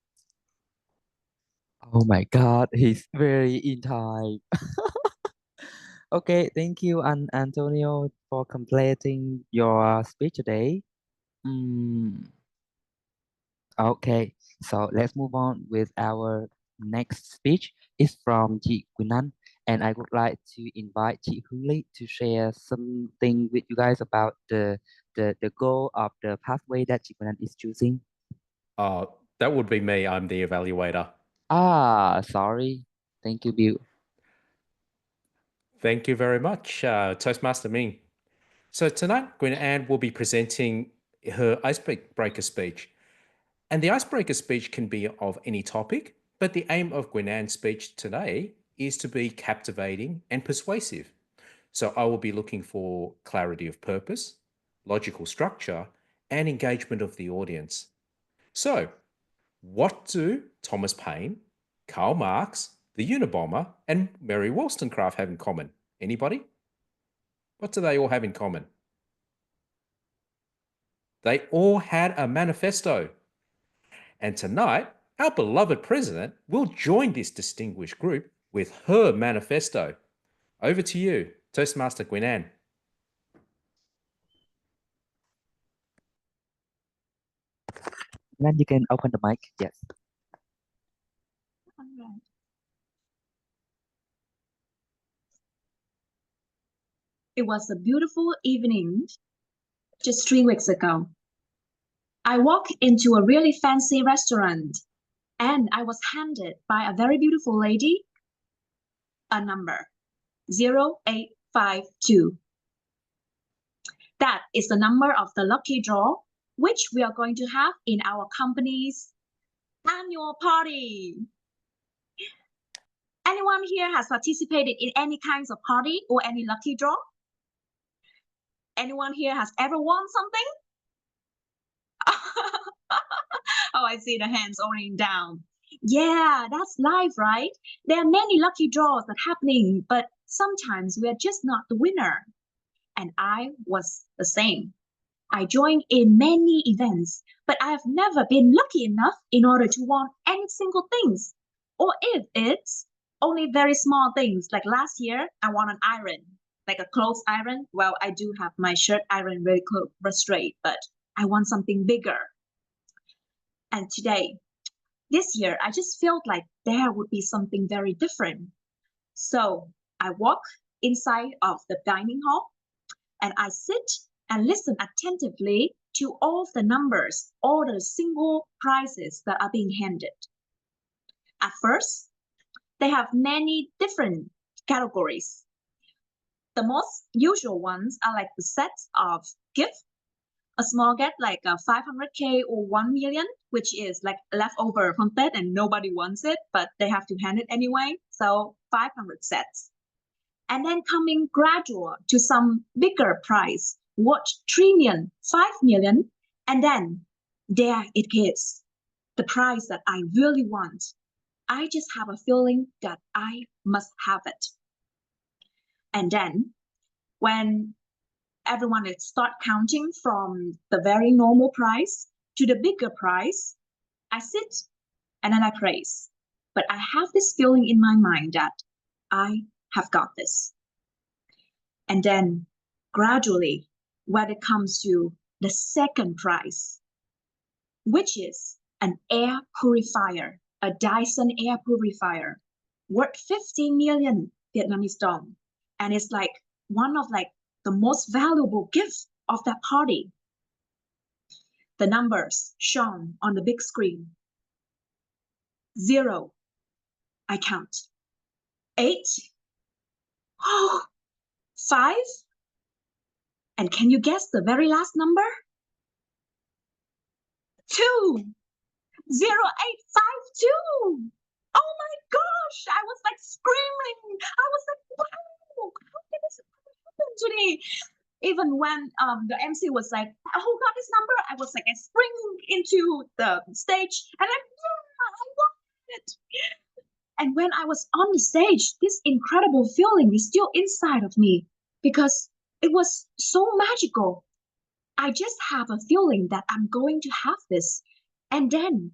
Oh my God, he's very in time. Okay, thank you, Antonio, for completing your speech today. Okay, so let's move on with our next speech. It's from chị Quỳnh Anh, and I would like to invite chị Hương Ly to share something with you guys about the goal of the pathway that chị Quỳnh Anh is choosing. That would be me. I'm the evaluator. Sorry. Thank you, Bill. Thank you very much, Toastmaster Ming. So tonight, Gwen Ann will be presenting her icebreaker speech. And the icebreaker speech can be of any topic, but the aim of Gwen Ann's speech today is to be captivating and persuasive. So I will be looking for clarity of purpose, logical structure, and engagement of the audience. So, what do Thomas Paine, Karl Marx, the Unabomber, and Mary Wollstonecraft have in common? Anybody? What do they all have in common? They all had a manifesto. And tonight, our beloved president will join this distinguished group with her manifesto. Over to you, Toastmaster Gwen Ann. Then you can open the mic. Yes. It was a beautiful evening just 3 weeks ago. I walked into a really fancy restaurant and I was handed by a very beautiful lady a number 0852. That is the number of the lucky draw, which we are going to have in our company's annual party. Anyone here has participated in any kinds of party or any lucky draw? Anyone here has ever won something? Oh, I see the hands already down. Yeah, that's life, right? There are many lucky draws that happening, but sometimes we are just not the winner. And I was the same. I joined in many events, but I have never been lucky enough in order to win any single things. Or if it's only very small things, like last year, I won an iron, like a clothes iron. Well, I do have my shirt iron very close, but straight, but I want something bigger. And today, this year, I just felt like there would be something very different. So I walk inside of the dining hall and I sit and listen attentively to all the numbers, all the single prizes that are being handed. At first, they have many different categories. The most usual ones are like the sets of gifts. A small get like a 500K or 1 million, which is like leftover from that and nobody wants it, but they have to hand it anyway. So 500 sets. And then coming gradual to some bigger prize, what 3 million, 5 million, and then there it is, the prize that I really want. I just have a feeling that I must have it. And then when everyone will start counting from the very normal price to the bigger price, I sit and then I praise. But I have this feeling in my mind that I have got this. And then gradually, when it comes to the second prize, which is an air purifier, a Dyson air purifier, worth 50 million Vietnamese dong. And it's like one of like the most valuable gifts of that party. The numbers shown on the big screen. 0, I count. 8, oh, 5, and can you guess the very last number? 2, 0852. Oh my gosh, I was like screaming. I was like, wow, how did this happen today? Even when the MC was like, who got this number? I was like, I spring into the stage and I won it. And when I was on the stage, this incredible feeling is still inside of me because it was so magical. I just have a feeling that I'm going to have this. And then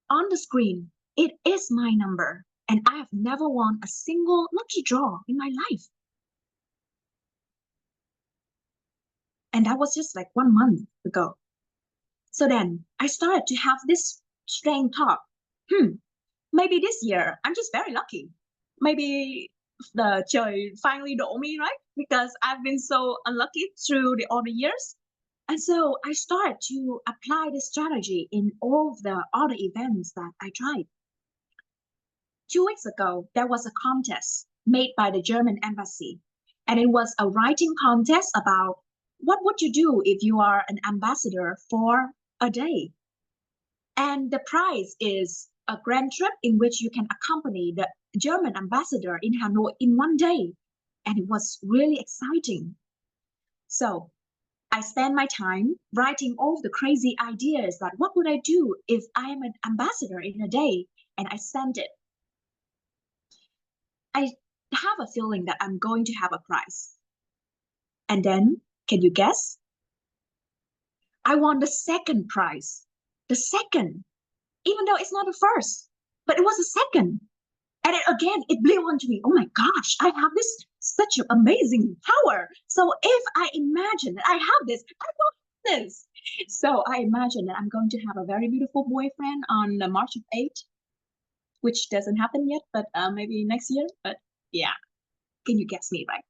on the screen, it is my number. And I have never won a single lucky draw in my life. And that was just like 1 month ago. So then I started to have this strange thought. Maybe this year I'm just very lucky. Maybe the trời finally đổ me, right? Because I've been so unlucky through all the years. And so I started to apply this strategy in all of the other events that I tried. 2 weeks ago, there was a contest made by the German embassy. And it was a writing contest about what would you do if you are an ambassador for a day? And the prize is a grand trip in which you can accompany the German ambassador in Hanoi in 1 day. And it was really exciting. So I spent my time writing all the crazy ideas that what would I do if I am an ambassador in a day? And I sent it. I have a feeling that I'm going to have a prize. And then, can you guess? I won the second prize. The second. Even though it's not the first, but it was the second. And it blew onto me. Oh my gosh, I have this such an amazing power. So if I imagine that I have this, I want this. So I imagine that I'm going to have a very beautiful boyfriend on March 8th, which doesn't happen yet, but maybe next year. But yeah, can you guess me, right?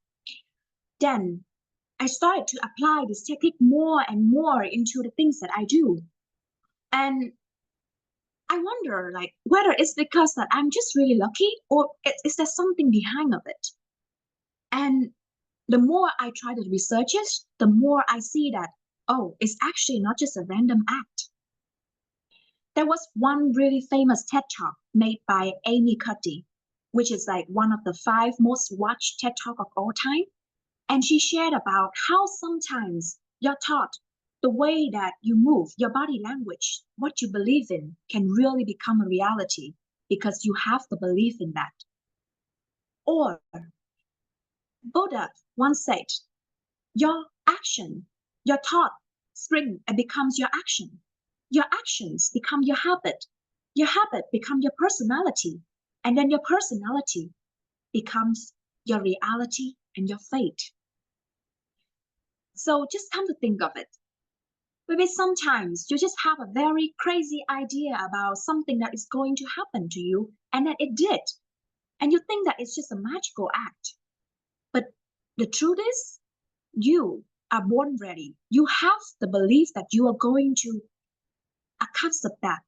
Then I started to apply this technique more and more into the things that I do. And I wonder, like, whether it's because that I'm just really lucky or is there something behind of it? And the more I try to research it, the more I see that, oh, it's actually not just a random act. There was one really famous TED Talk made by Amy Cuddy, which is like one of the 5 most watched TED Talk of all time. And she shared about how sometimes your thought, the way that you move, your body language, what you believe in can really become a reality because you have the belief in that. Or Buddha once said, your action, your thought spring and becomes your action. Your actions become your habit become your personality, and then your personality becomes your reality and your fate. So just come to think of it. Maybe sometimes you just have a very crazy idea about something that is going to happen to you, and that it did. And you think that it's just a magical act. But the truth is, you are born ready. You have the belief that you are going to accept that.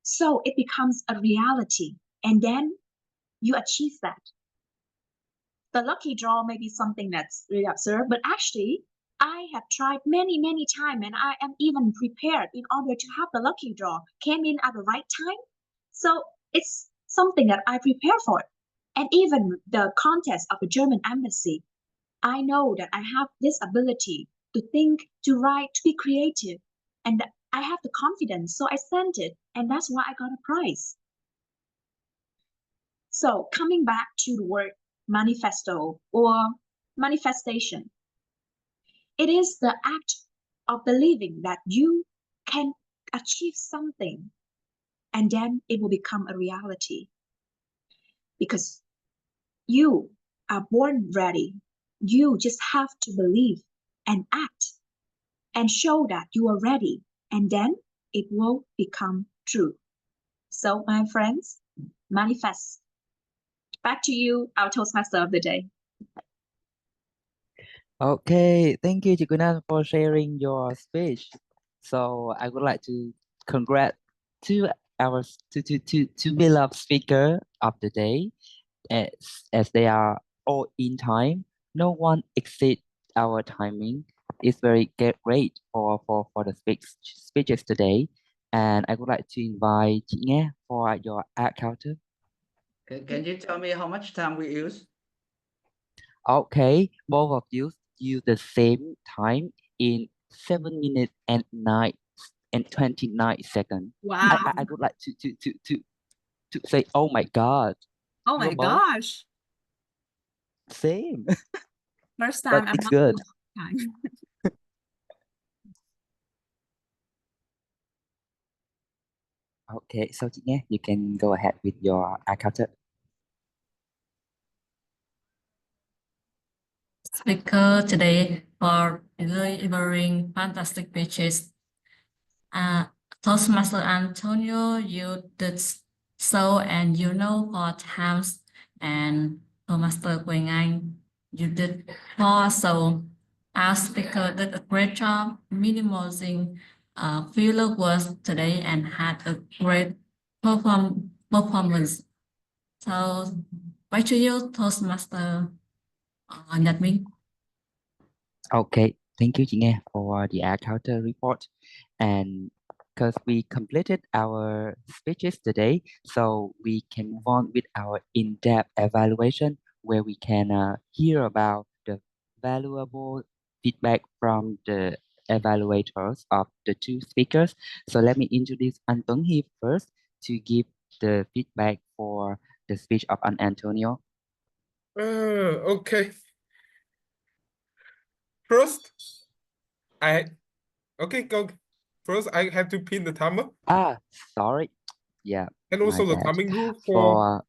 So it becomes a reality. And then you achieve that. The lucky draw may be something that's really absurd, but actually, I have tried many, many times, and I am even prepared in order to have the lucky draw came in at the right time. So it's something that I prepare for. And even the contest of the German embassy, I know that I have this ability to think, to write, to be creative. And I have the confidence, so I sent it, and that's why I got a prize. So coming back to the word manifesto or manifestation, it is the act of believing that you can achieve something, and then it will become a reality. Because you are born ready. You just have to believe and act and show that you are ready, and then it will become true. So, my friends, manifest. Back to you, our Toastmaster of the day. Okay, thank you, Chikuna, for sharing your speech. So I would like to congrat to our to beloved speaker of the day, as they are all in time. No one exceed our timing. It's very great for the speeches today. And I would like to invite chị Nghe for your ad counter. Can you tell me how much time we use? Okay, both of you use the same time in 7 minutes and 29 seconds. Wow. I would like to say, oh my God. Oh my You're both gosh. same, First but time I'm it's not good. time. Okay, so chị Nghe, you can go ahead with your ad counter. Speaker today for delivering fantastic speeches. Toastmaster Antonio, you did so, and you know 4 times, and Toastmaster Quỳnh Anh, you did 4. So our speaker did a great job minimizing filler words today and had a great performance. So back to you, Toastmaster Nhật Minh. Okay, thank you, chị Nghe, for the ad counter report. And because we completed our speeches today, so we can move on with our in-depth evaluation where we can hear about the valuable feedback from the evaluators of the two speakers. So let me introduce Anh Tuấn Hiệp first to give the feedback for the speech of Antonio. Okay. First, okay, go. First, I have to pin the timer. Sorry. Yeah. And also my the bad. timing rule for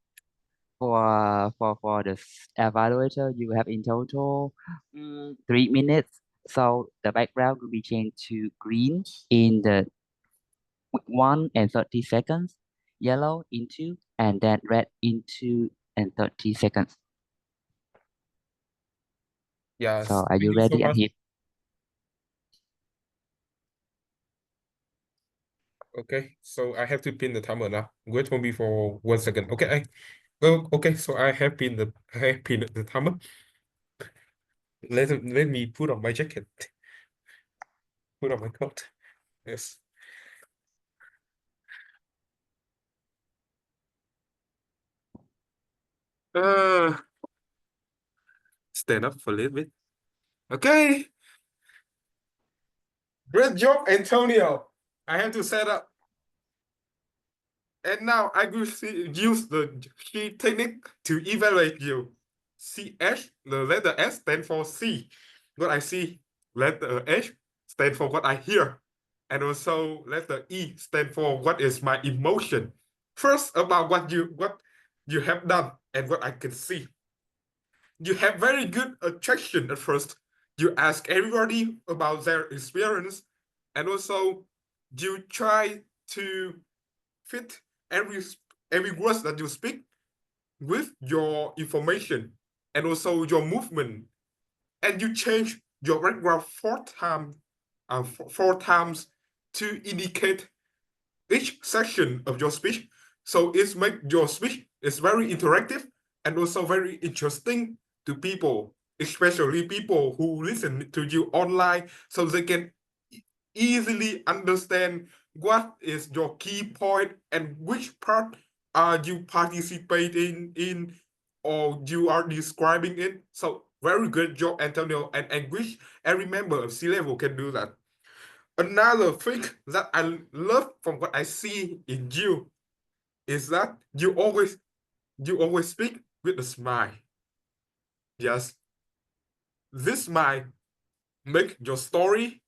For the evaluator, you have in total 3 minutes. So the background will be changed to green in the 1 and 30 seconds, yellow in 2, and then red in 2 and 30 seconds. yes. So are Thank you you so ready, much. Anhip? Okay, so I have to pin the timer now. Wait for me for 1 second. Okay, okay, so I have pinned the timer. Let me put on my jacket. Put on my coat. Yes. Stand up for a little bit. Okay. Great job, Antonio. I have to set up. And now I will use the key technique to evaluate you. CH, the letter S stands for C, what I see. Letter H stands for what I hear. And also letter E stands for what is my emotion. First, about what you have done and what I can see. You have very good attraction at first. You ask everybody about their experience, and also you try to fit every word that you speak with your information and also your movement, and you change your background four times to indicate each section of your speech. So it makes your speech is very interactive and also very interesting to people, especially people who listen to you online, so they can easily understand what is your key point and which part are you participating in or you are describing it. So very good job, Antonio, and I wish every member of C-Level can do that. Another thing that I love from what I see in you is that you always speak with a smile. Yes, this smile make your story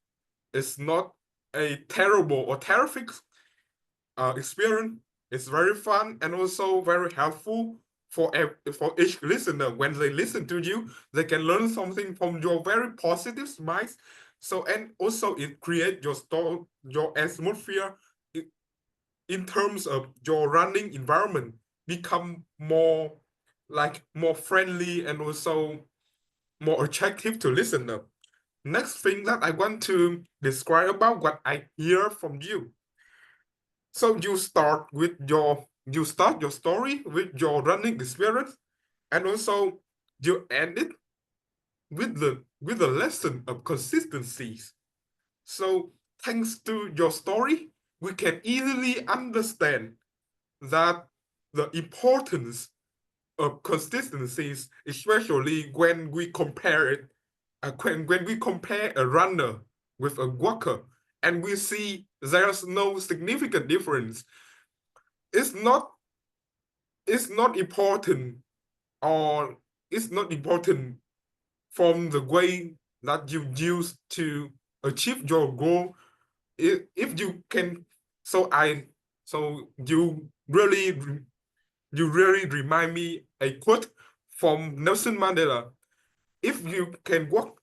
is not a terrible or terrific experience. It's very fun and also very helpful for each listener. When they listen to you, they can learn something from your very positive smiles. So, and also it creates your atmosphere in terms of your running environment become more friendly and also more attractive to listener. Next thing that I want to describe about what I hear from you. So you start your story with your running experience, and also you end it with the lesson of consistencies. So thanks to your story, we can easily understand that the importance of consistencies, especially when we compare it, when we compare a runner with a walker, and we see there's no significant difference. It's not important, or it's not important from the way that you use to achieve your goal. If you can, so you really remind me a quote from Nelson Mandela. If you can walk,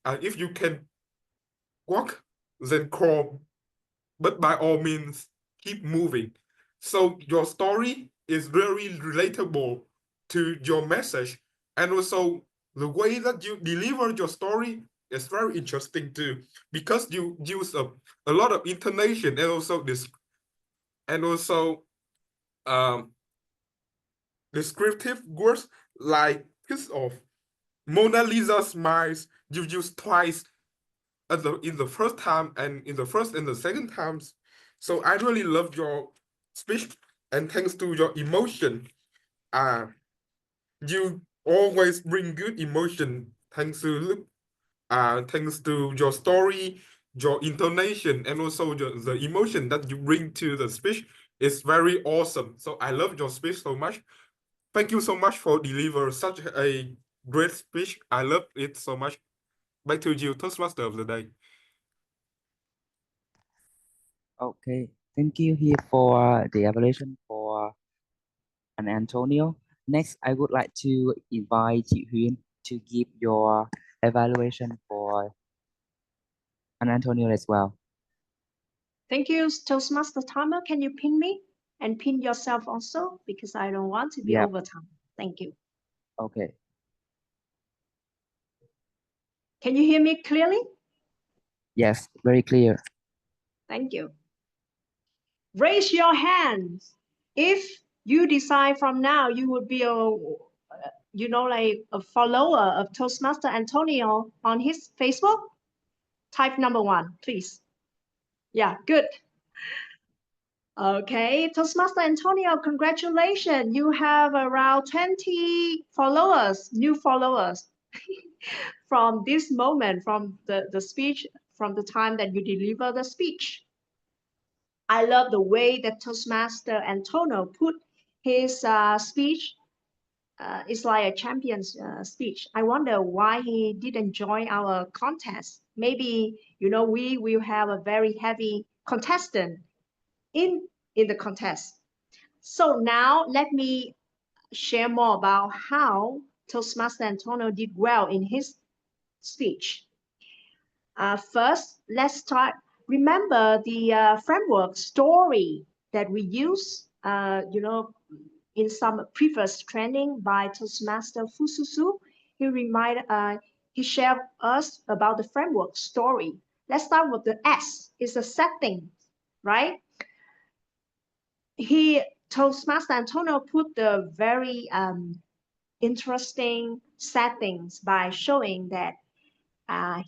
then crawl, but by all means, keep moving. So your story is very relatable to your message. And also the way that you deliver your story is very interesting too, because you use a lot of intonation and also descriptive words like piece of Mona Lisa smiles. You use twice in the first time and in the first and the second times. So I really love your speech, and thanks to your emotion, you always bring good emotion. Thanks to your story, your intonation, and also the emotion that you bring to the speech is very awesome. So I love your speech so much. Thank you so much for delivering such a great speech. I love it so much. Back to you, Toastmaster of the day. Okay, thank you here for the evaluation for an Antonio. Next, I would like to invite Chị Huyên to give your evaluation for an Antonio as well. Thank you, Toastmaster Timer. Can you pin me and pin yourself also, because I don't want to be Yep. overtime. Thank you. Okay. Can you hear me clearly? Yes, very clear. Thank you. Raise your hands if you decide from now you would be like a follower of Toastmaster Antonio on his Facebook. Type number 1, please. Yeah, good. Okay, Toastmaster Antonio, congratulations. You have around 20 followers, new followers. from this moment, from the speech, from the time that you deliver the speech. I love the way that Toastmaster Antonio put his speech. It's like a champion's speech. I wonder why he didn't join our contest. Maybe, you know, we will have a very heavy contestant in the contest. So now let me share more about how Toastmaster Antonio did well in his speech. First, let's start. Remember the framework story that we use, you know, in some previous training by Toastmaster Fususu. He shared us about the framework story. Let's start with the S. It's a setting, right? Toastmaster Antonio put the very interesting settings by showing that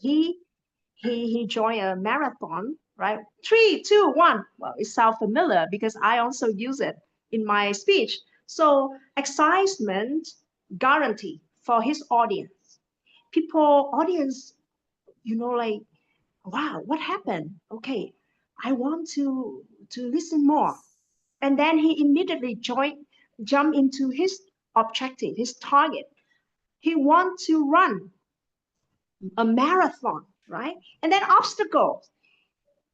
he joined a marathon, right? 3, 2, 1. Well, it sounds familiar because I also use it in my speech. So excitement guarantee for his audience. Audience, you know, like, wow, what happened? Okay, I want to listen more. And then he immediately jump into his objective, his target. He wants to run a marathon, right? And then obstacles.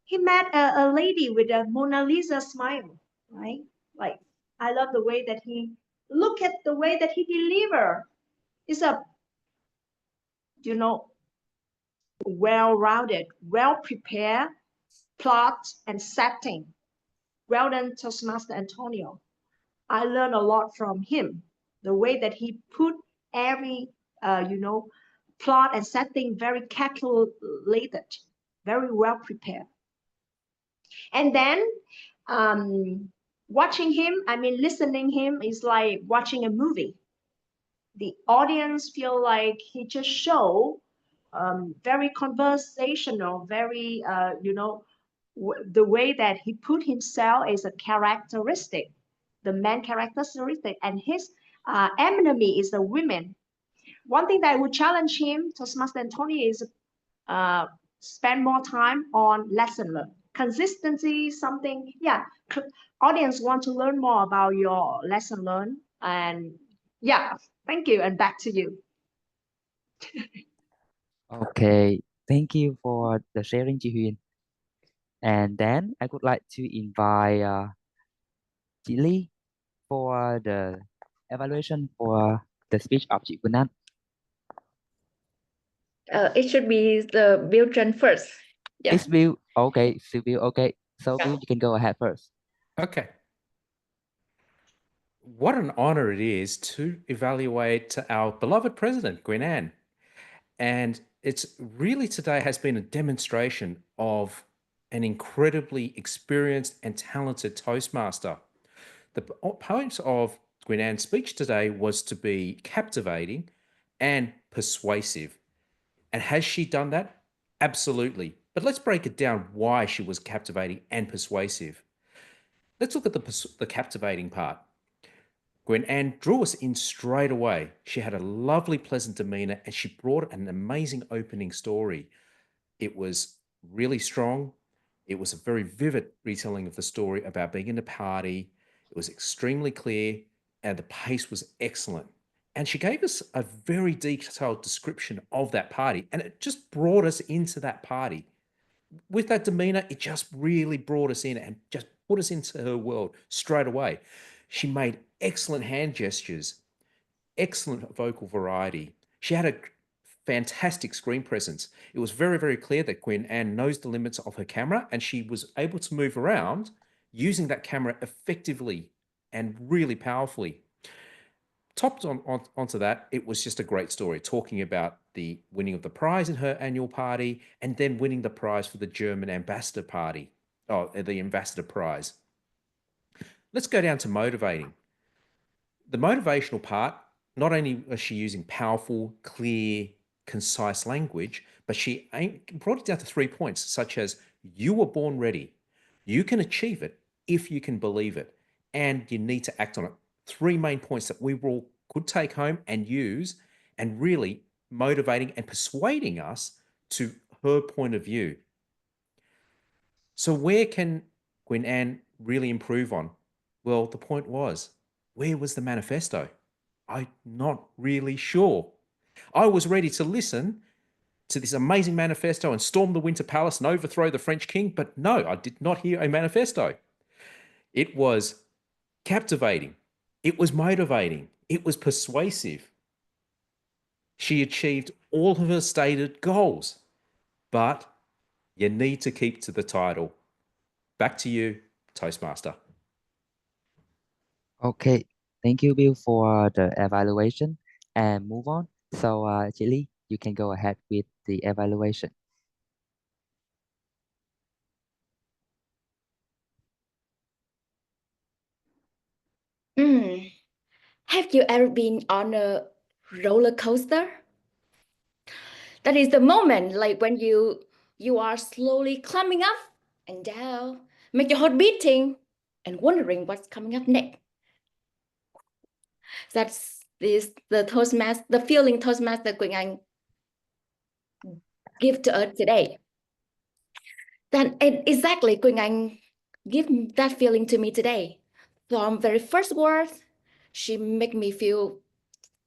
He met a lady with a Mona Lisa smile, right? Like, I love the way that look at the way that he deliver. It's a, you know, well-rounded, well-prepared plot and setting. Well done, Toastmaster Antonio. I learned a lot from him. The way that he put every, you know, plot and setting very calculated, very well prepared. And then watching him, I mean, listening him is like watching a movie. The audience feel like he just show very conversational, very, you know, the way that he put himself is a characteristic, the main characteristic, and his enemy is the women. One thing that I would challenge him, Toastmaster Antonio, is spend more time on lesson learned. Consistency, something, yeah, audience want to learn more about your lesson learned. And yeah, thank you, and back to you. Okay, thank you for the sharing, Ji Huyền. And then I would like to invite Chị Ly for the evaluation for the speech of chị Quỳnh Anh. It should be the Bill Trần first. Yeah. It's Bill. Okay, so Bill. Okay, so Bill, you can go ahead first. Okay. What an honor it is to evaluate our beloved president, Queen Anne. And it's really today has been a demonstration of an incredibly experienced and talented Toastmaster. The point of Queen Anne's speech today was to be captivating and persuasive. And has she done that? Absolutely. But let's break it down why she was captivating and persuasive. Let's look at the captivating part. Queen Anne drew us in straight away. She had a lovely, pleasant demeanor, and she brought an amazing opening story. It was really strong. It was a very vivid retelling of the story about being in a party. It was extremely clear, and the pace was excellent. And she gave us a very detailed description of that party, and it just brought us into that party. With that demeanor, it just really brought us in and just put us into her world straight away. She made excellent hand gestures, excellent vocal variety. She had a fantastic screen presence. It was very, very clear that Queen Anne knows the limits of her camera, and she was able to move around using that camera effectively and really powerfully. Topped onto that, it was just a great story, talking about the winning of the prize in her annual party and then winning the prize for the German ambassador party, the ambassador prize. Let's go down to motivating. The motivational part, not only was she using powerful, clear, concise language, but she brought it down to 3 points, such as you were born ready, you can achieve it if you can believe it, and you need to act on it. 3 main points that we all could take home and use and really motivating, and persuading us to her point of view. So where can Gwen Ann really improve on? Well, the point was, where was the manifesto? I'm not really sure. I was ready to listen to this amazing manifesto and storm the Winter Palace and overthrow the French king, but no, I did not hear a manifesto. It was captivating. It was motivating. It was persuasive. She achieved all of her stated goals, but you need to keep to the title. Back to you, Toastmaster. Okay, thank you, Bill, for the evaluation and move on. So, Chili, you can go ahead with the evaluation. Have you ever been on a roller coaster? That is the moment like when you are slowly climbing up and down, make your heart beating and wondering what's coming up next. That's the feeling Toastmaster Quỳnh Anh give to us today. Then exactly Quỳnh Anh give that feeling to me today. From very first words, she make me feel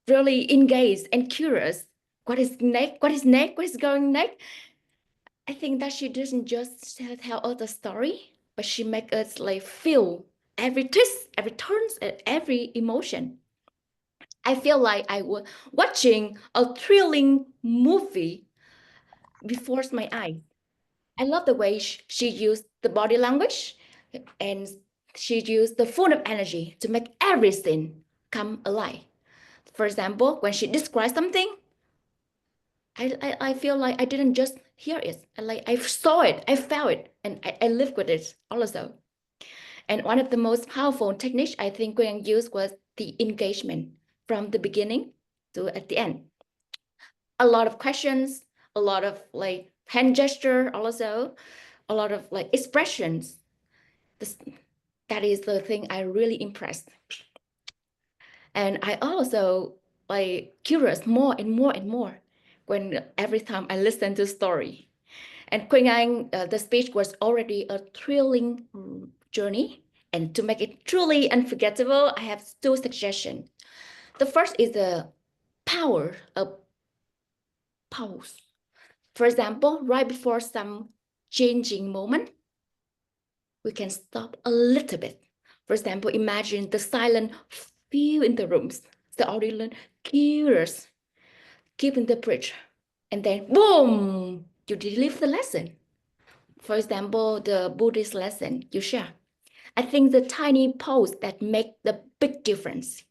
really engaged and curious. What is next? What is next? What is going next? I think that she doesn't just tell us the story, but she make us like feel every twist, every turns, and every emotion. I feel like I was watching a thrilling movie before my eyes. I love the way she used the body language and she used the full of energy to make everything come alive. For example, when she describes something, I feel like I didn't just hear it. I saw it, I felt it, and I lived with it also. And one of the most powerful techniques I think Quỳnh Anh used was the engagement from the beginning to at the end. A lot of questions, a lot of like hand gesture, also a lot of like expressions. That is the thing I really impressed. And I also like curious more and more and more when every time I listen to story. And Quỳnh Anh, the speech was already a thrilling journey. And to make it truly unforgettable, I have two suggestions. The first is the power of pause. For example, right before some changing moment, we can stop a little bit. For example, imagine the silent feel in the rooms, the audience curious, keeping the bridge, and then boom, you deliver the lesson. For example, the Buddhist lesson you share. I think the tiny pause that make the big difference.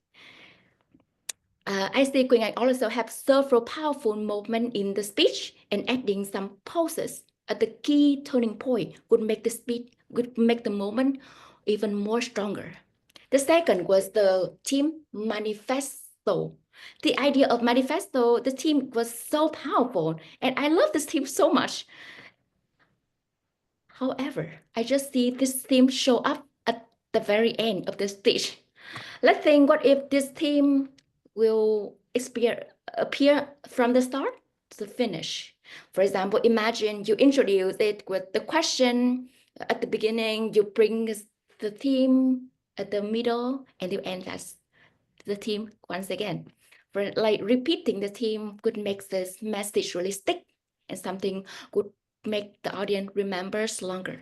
I see Quỳnh Anh also have several powerful moments in the speech, and adding some pauses at the key turning point would make the speech, would make the moment even more stronger. The second was the team manifesto. The idea of manifesto, the team was so powerful, and I love this team so much. However, I just see this theme show up at the very end of the speech. Let's think, what if this theme will appear from the start to the finish? For example, imagine you introduce it with the question at the beginning, you bring the theme at the middle, and you end as the theme once again. For like repeating the theme could make this message really stick, and something could make the audience remembers longer.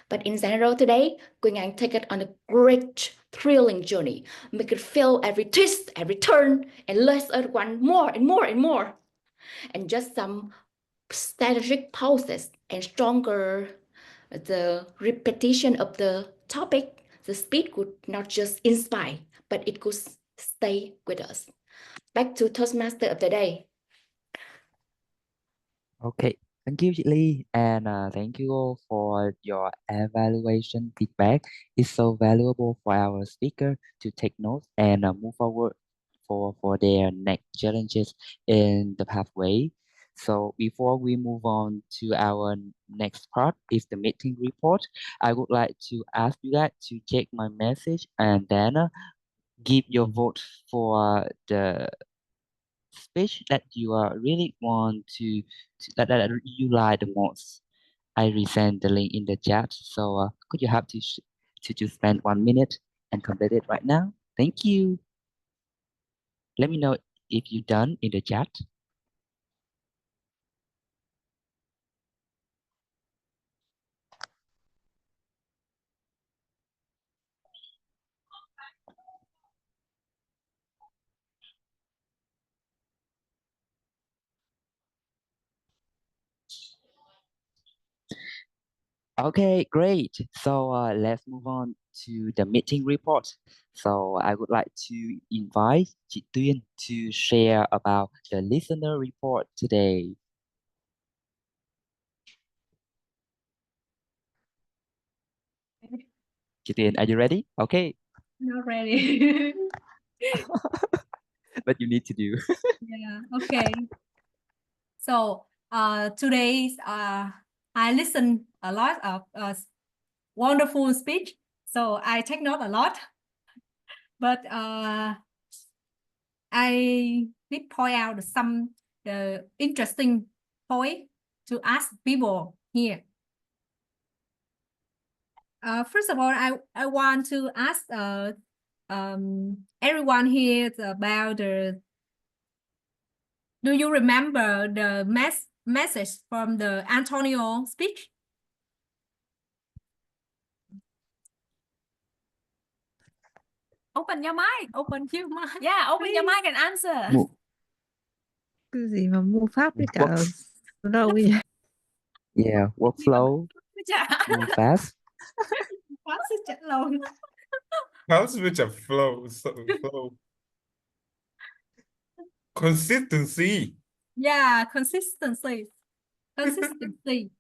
But in general today, Quỳnh Anh take it on a great thrilling journey, make it feel every twist, every turn, and let us want more and more and more. And just some strategic pauses and stronger the repetition of the topic, the speed could not just inspire, but it could stay with us. Back to Toastmaster of the day. Okay, thank you, Lee, and thank you all for your evaluation feedback. It's so valuable for our speaker to take notes and move forward for their next challenges in the pathway. So before we move on to our next part, is the meeting report. I would like to ask you guys to check my message and then give your vote for the speech that you really want that you like the most? I resend the link in the chat. So could you have to spend 1 minute and complete it right now? Thank you. Let me know if you're done in the chat. Okay, great. So let's move on to the meeting report. So I would like to invite Chị Tuyên to share about the listener report today. Chị Tuyên, are you ready? Okay, Not ready. but you need to do. Yeah, okay. So today's I listened a lot of wonderful speech. So I take note a lot. But I did point out some the interesting point to ask people here. First of all, I want to ask everyone here about the. Do you remember the message from the Antonio speech? Open your mic. Open your mic. Yeah, open your mic and answer. Cái gì mà mô pháp với cả Work, đâu ấy nhỉ? yeah, workflow, move fast. Quá sức chặt luôn. How's with a flow? So flow. Consistency. Yeah, consistency. Consistency.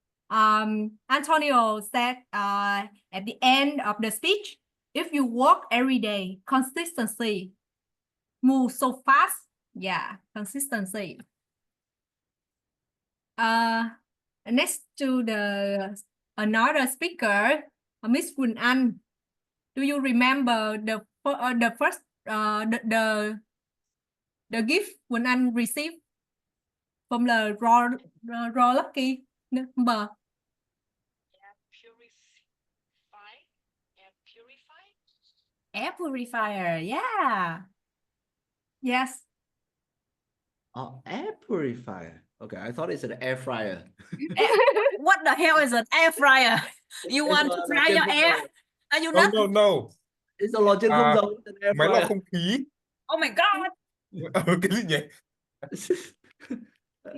Antonio said at the end of the speech, if you work every day, consistency, move so fast. Yeah, consistency. Next to another speaker, Miss Quỳnh Anh. Do you remember the first the gift Quỳnh Anh received from the raw lucky number? Air purifier, yeah. Yes. Oh, air purifier. Okay, I thought it's an air fryer. What the hell is an air fryer? You want to fry your air? Are you not? No. It's a logic không giống an air Máy lọc fryer. không khí. Oh my god. Cái gì nhỉ?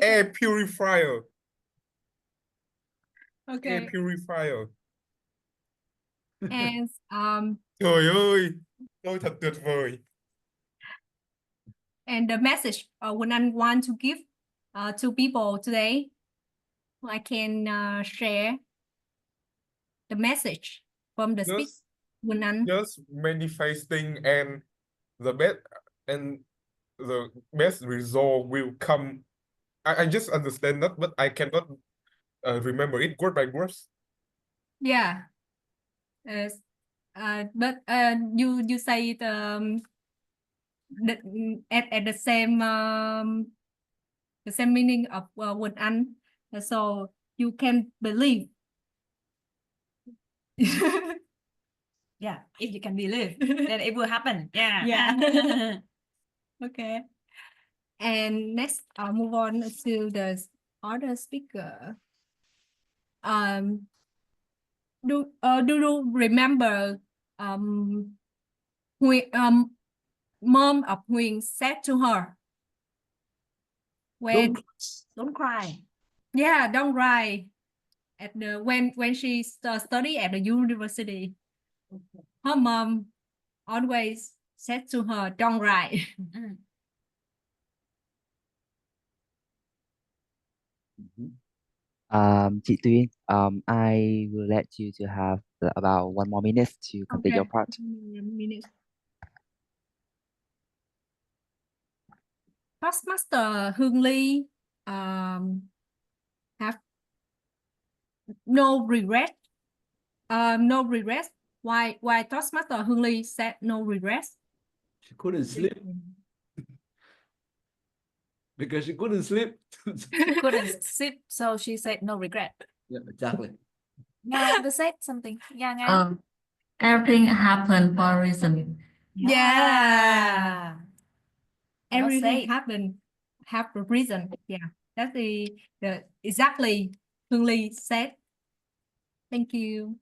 Air purifier. Okay. Air purifier. And Trời ơi, tôi thật tuyệt vời. And the message when I want to give to people today, I can share the message from the speech. Just manifesting and the best result will come. I just understand that, but I cannot remember it word by word. Yeah. But you say it at the same meaning of Quỳnh Anh, so you can believe. Yeah, if you can believe, then it will happen. Yeah. Yeah. Okay. And next, I'll move on to the other speaker. Do you remember mom of Huỳnh said to her when Don't cry. Yeah, don't cry. At the when she studied at the university, her mom always said to her, "Don't cry." Chị Tuyên, I will let you to have about 1 more minute to complete your part. 1 minute. Toastmaster Hương Ly have no regret. No regrets. Why Toastmaster Hương Ly said no regrets? She couldn't sleep. because she couldn't sleep. She couldn't sleep, so she said no regret. Yeah, exactly. Nga ever said something? Yeah, Nga. Everything happened for a reason. Yeah. Well Everything said. happened have a reason. Yeah, that's the exactly Hương Ly said. Thank you.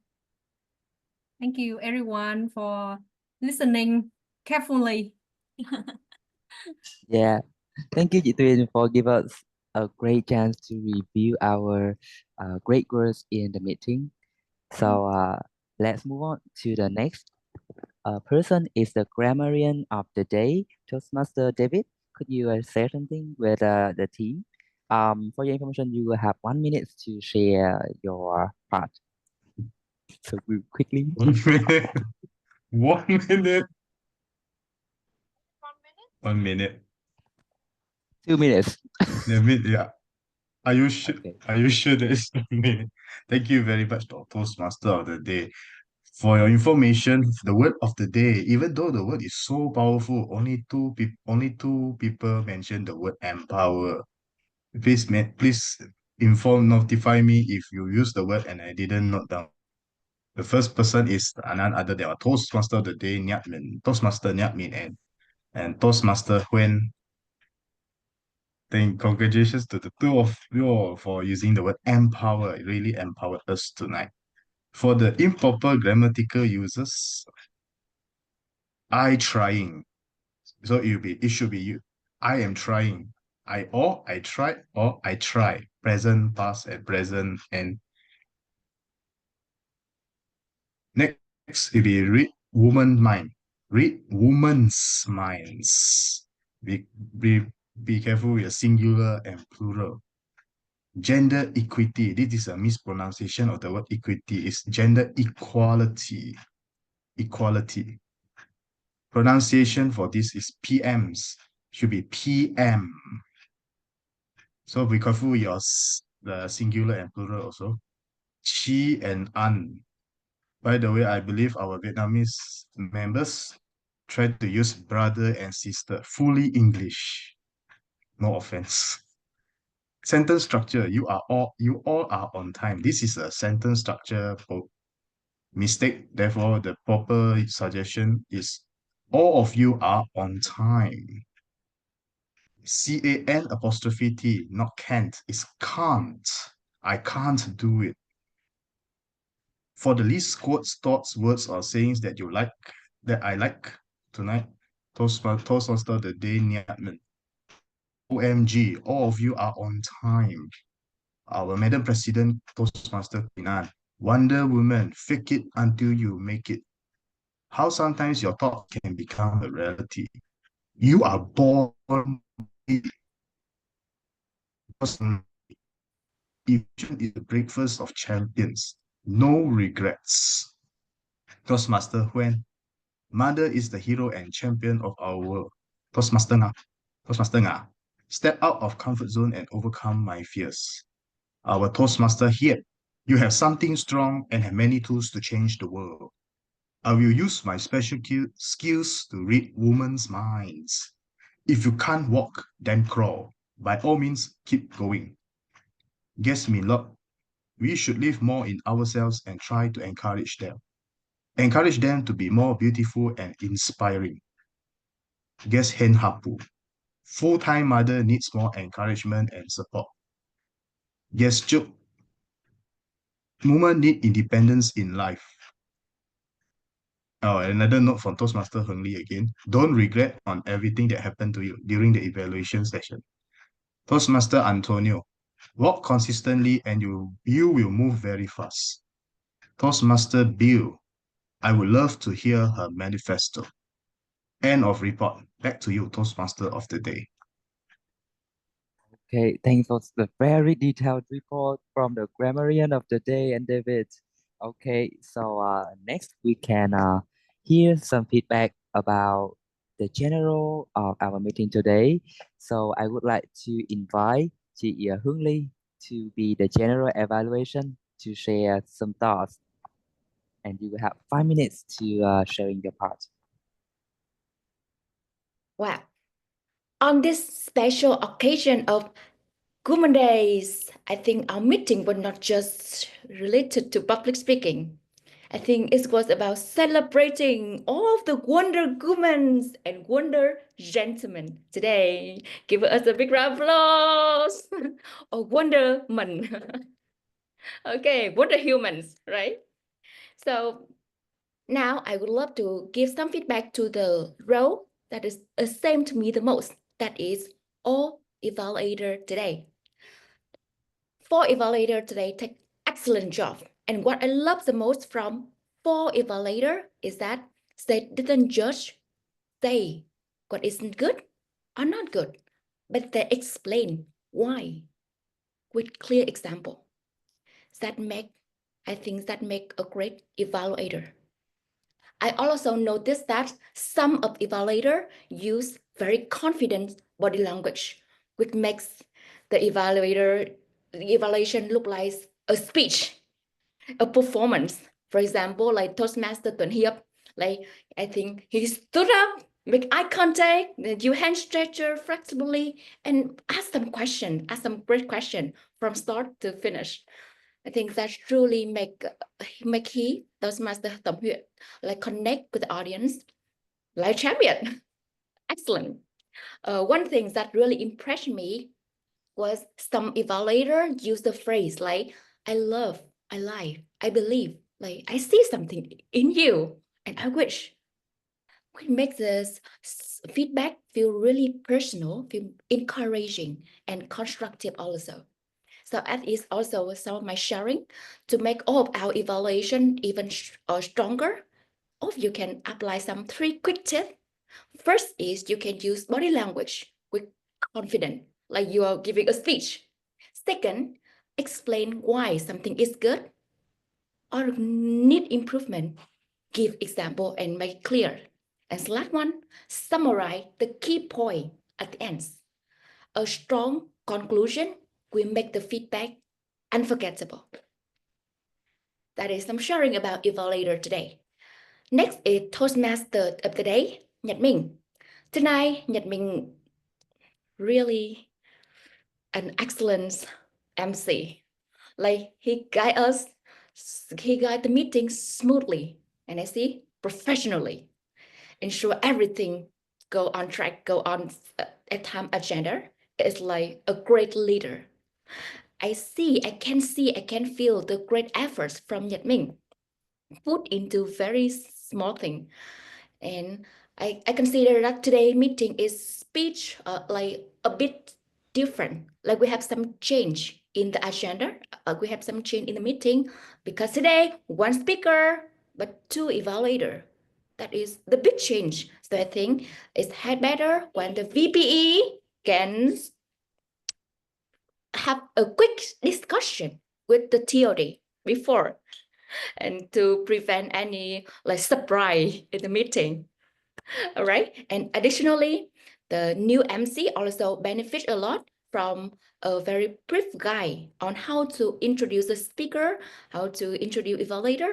Thank you everyone for listening carefully. Yeah. Thank you, chị Tuyền, for giving us a great chance to review our great words in the meeting. So let's move on to the next person is the grammarian of the day, Toastmaster David. Could you say something with the team? For your information, you will have 1 minute to share your part. So quickly. 1 minute. 1 minute. 1 minute. 2 minutes. Yeah. Are you sure? Okay. Are you sure that it's 1 minute? Thank you very much, Toastmaster of the day. For your information, the word of the day, even though the word is so powerful, only two people mentioned the word empower. Please notify me if you use the word and I didn't note down. The first person is none other than our Toastmaster of the day, Toastmaster Nyat Min, and Toastmaster Huen. Then congratulations to the two of you all for using the word empower. It really empowered us tonight. For the improper grammatical uses, I trying. So it should be you. I am trying. I tried or I try. Present, past, and present. And next it be read woman mind. Read woman's minds. Be careful with singular and plural. Gender equity. This is a mispronunciation of the word equity. It's gender equality. Equality. Pronunciation for this is PMs. Should be PM. So be careful with the singular and plural also. Chi and an. By the way, I believe our Vietnamese members try to use brother and sister fully English. No offense. Sentence structure. You all are on time. This is a sentence structure mistake. Therefore, the proper suggestion is all of you are on time. CAN apostrophe T, not can't. It's can't. I can't do it. For the least quotes, thoughts, words, or sayings that you like, that I like tonight, Toastmaster the day Nyatman. OMG, all of you are on time. Our Madam President, Toastmaster Pinan. Wonder Woman, fake it until you make it. How sometimes your thought can become a reality. You are born Evolution is the breakfast of champions. No regrets. Toastmaster Huen. Mother is the hero and champion of our world. Toastmaster Nga. Toastmaster Nga. Step out of comfort zone and overcome my fears. Our Toastmaster here. You have something strong and have many tools to change the world. I will use my special skills to read women's minds. If you can't walk, then crawl. By all means, keep going. Guess me lot. We should live more in ourselves and try to encourage them. Encourage them to be more beautiful and inspiring. Guess Hen Hapu. Full-time mother needs more encouragement and support. Guess Chuk. Women need independence in life. Oh, another note from Toastmaster Heng Li again. Don't regret on everything that happened to you during the evaluation session. Toastmaster Antonio. Walk consistently and you will move very fast. Toastmaster Bill. I would love to hear her manifesto. End of report. Back to you, Toastmaster of the day. Okay, thanks for the very detailed report from the grammarian of the day and David. Okay, so next we can hear some feedback about the general of our meeting today. So I would like to invite chị Hương Ly to be the general evaluation to share some thoughts. And you will have 5 minutes to sharing your part. Wow. On this special occasion of Women Days, I think our meeting was not just related to public speaking. I think it was about celebrating all of the Wonder Women and Wonder Gentlemen today. Give us a big round of applause. Or Wonder Men. Okay, Wonder Humans, right? So now I would love to give some feedback to the role that is the same to me the most. That is all evaluator today. 4 evaluator today take excellent job. And what I love the most from 4 evaluator is that they didn't judge, say what isn't good or not good, but they explain why with clear example. I think that make a great evaluator. I also noticed that some of evaluator use very confident body language, which makes the evaluation look like a speech, a performance. For example, like Toastmaster Tuấn Hiệp, like I think he stood up, make eye contact, do hand gesture flexibly, and ask some great question from start to finish. I think that truly make he Toastmaster Tầm Huyện like connect with the audience like champion. Excellent. One thing that really impressed me was some evaluator use the phrase like I love, I like, I believe, like I see something in you and I wish. Which makes this feedback feel really personal, feel encouraging and constructive also. So that is also some of my sharing to make all of our evaluation even stronger. All of you can apply some 3 quick tips. First is you can use body language with confidence, like you are giving a speech. Second, explain why something is good or need improvement. Give example and make clear. And last one, summarize the key point at the end. A strong conclusion will make the feedback unforgettable. That is some sharing about evaluator today. Next is Toastmaster of the day, Nhật Minh. Tonight, Nhật Minh really an excellent MC. Like he guide the meeting smoothly and I see professionally. Ensure everything go on track, go on at time agenda. It's like a great leader. I can feel the great efforts from Nhật Minh put into very small thing. And I consider that today meeting is speech like a bit different. Like we have some change in the agenda. We have some change in the meeting because today 1 speaker, but 2 evaluator. That is the big change. So I think it's better when the VPE can have a quick discussion with the TOD before and to prevent any like surprise in the meeting. All right. And additionally, the new MC also benefits a lot from a very brief guide on how to introduce the speaker, how to introduce evaluator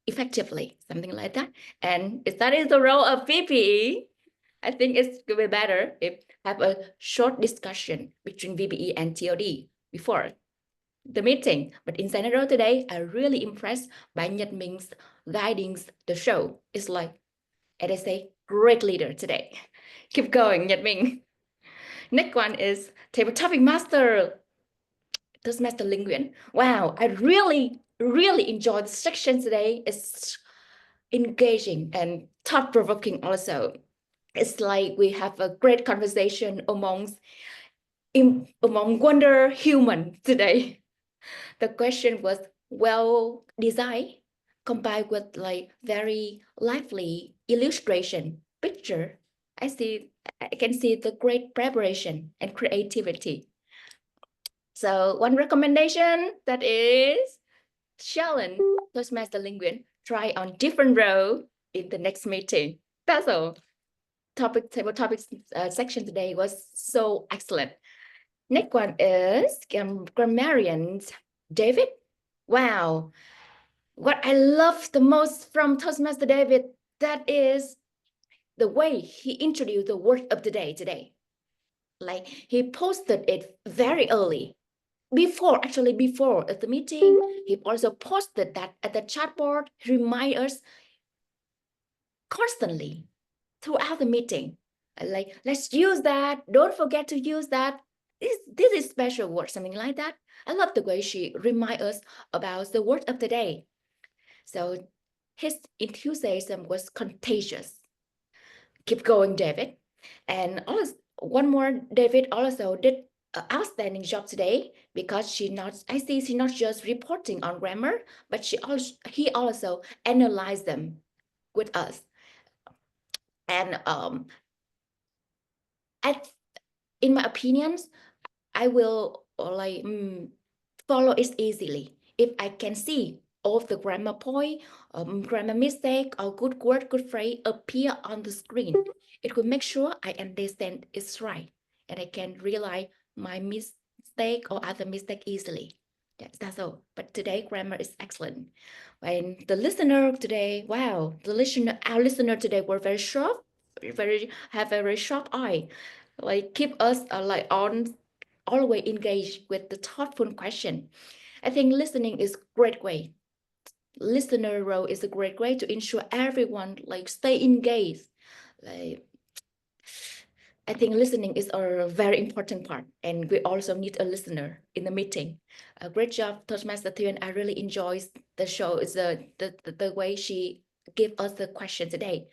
effectively, something like that. And if that is the role of VPE, I think it's going to be better if have a short discussion between VPE and TOD before the meeting. But in general today, I'm really impressed by Nhật Minh's guiding the show. It's like, as I say, great leader today. Keep going, Nhật Minh. Next one is Table Topic Master, Toastmaster Linh Nguyễn. Wow, I really enjoyed the section today. It's engaging and thought-provoking also. It's like we have a great conversation among wonder human today. The question was well designed, combined with like very lively illustration, picture. I can see the great preparation and creativity. So one recommendation that is challenge Toastmaster Linh Nguyễn, try on different role in the next meeting. That's all. Table topics section today was so excellent. Next one is grammarian David. Wow. What I love the most from Toastmaster David, that is the way he introduced the word of the day today. Like he posted it very early. Before at the meeting, he also posted that at the chat board, remind us constantly throughout the meeting. Like, let's use that. Don't forget to use that. This is special word, something like that. I love the way she remind us about the word of the day. So his enthusiasm was contagious. Keep going, David. And also, one more, David also did an outstanding job today because I see she's not just reporting on grammar, but he also analyzed them with us. And in my opinions, I will follow it easily if I can see all the grammar point, grammar mistake, or good word, good phrase appear on the screen. It will make sure I understand it's right, and I can realize my mistake or other mistake easily. Yes, that's all. But today grammar is excellent. And the listener today, wow, our listener today were very sharp, have a very sharp eye, like keep us like on always engaged with the thoughtful question. I think listening is great way. Listener role is a great way to ensure everyone like stay engaged. Like, I think listening is a very important part, and we also need a listener in the meeting. A great job, Toastmaster Thuyền. I really enjoy the show. It's the way she give us the question today.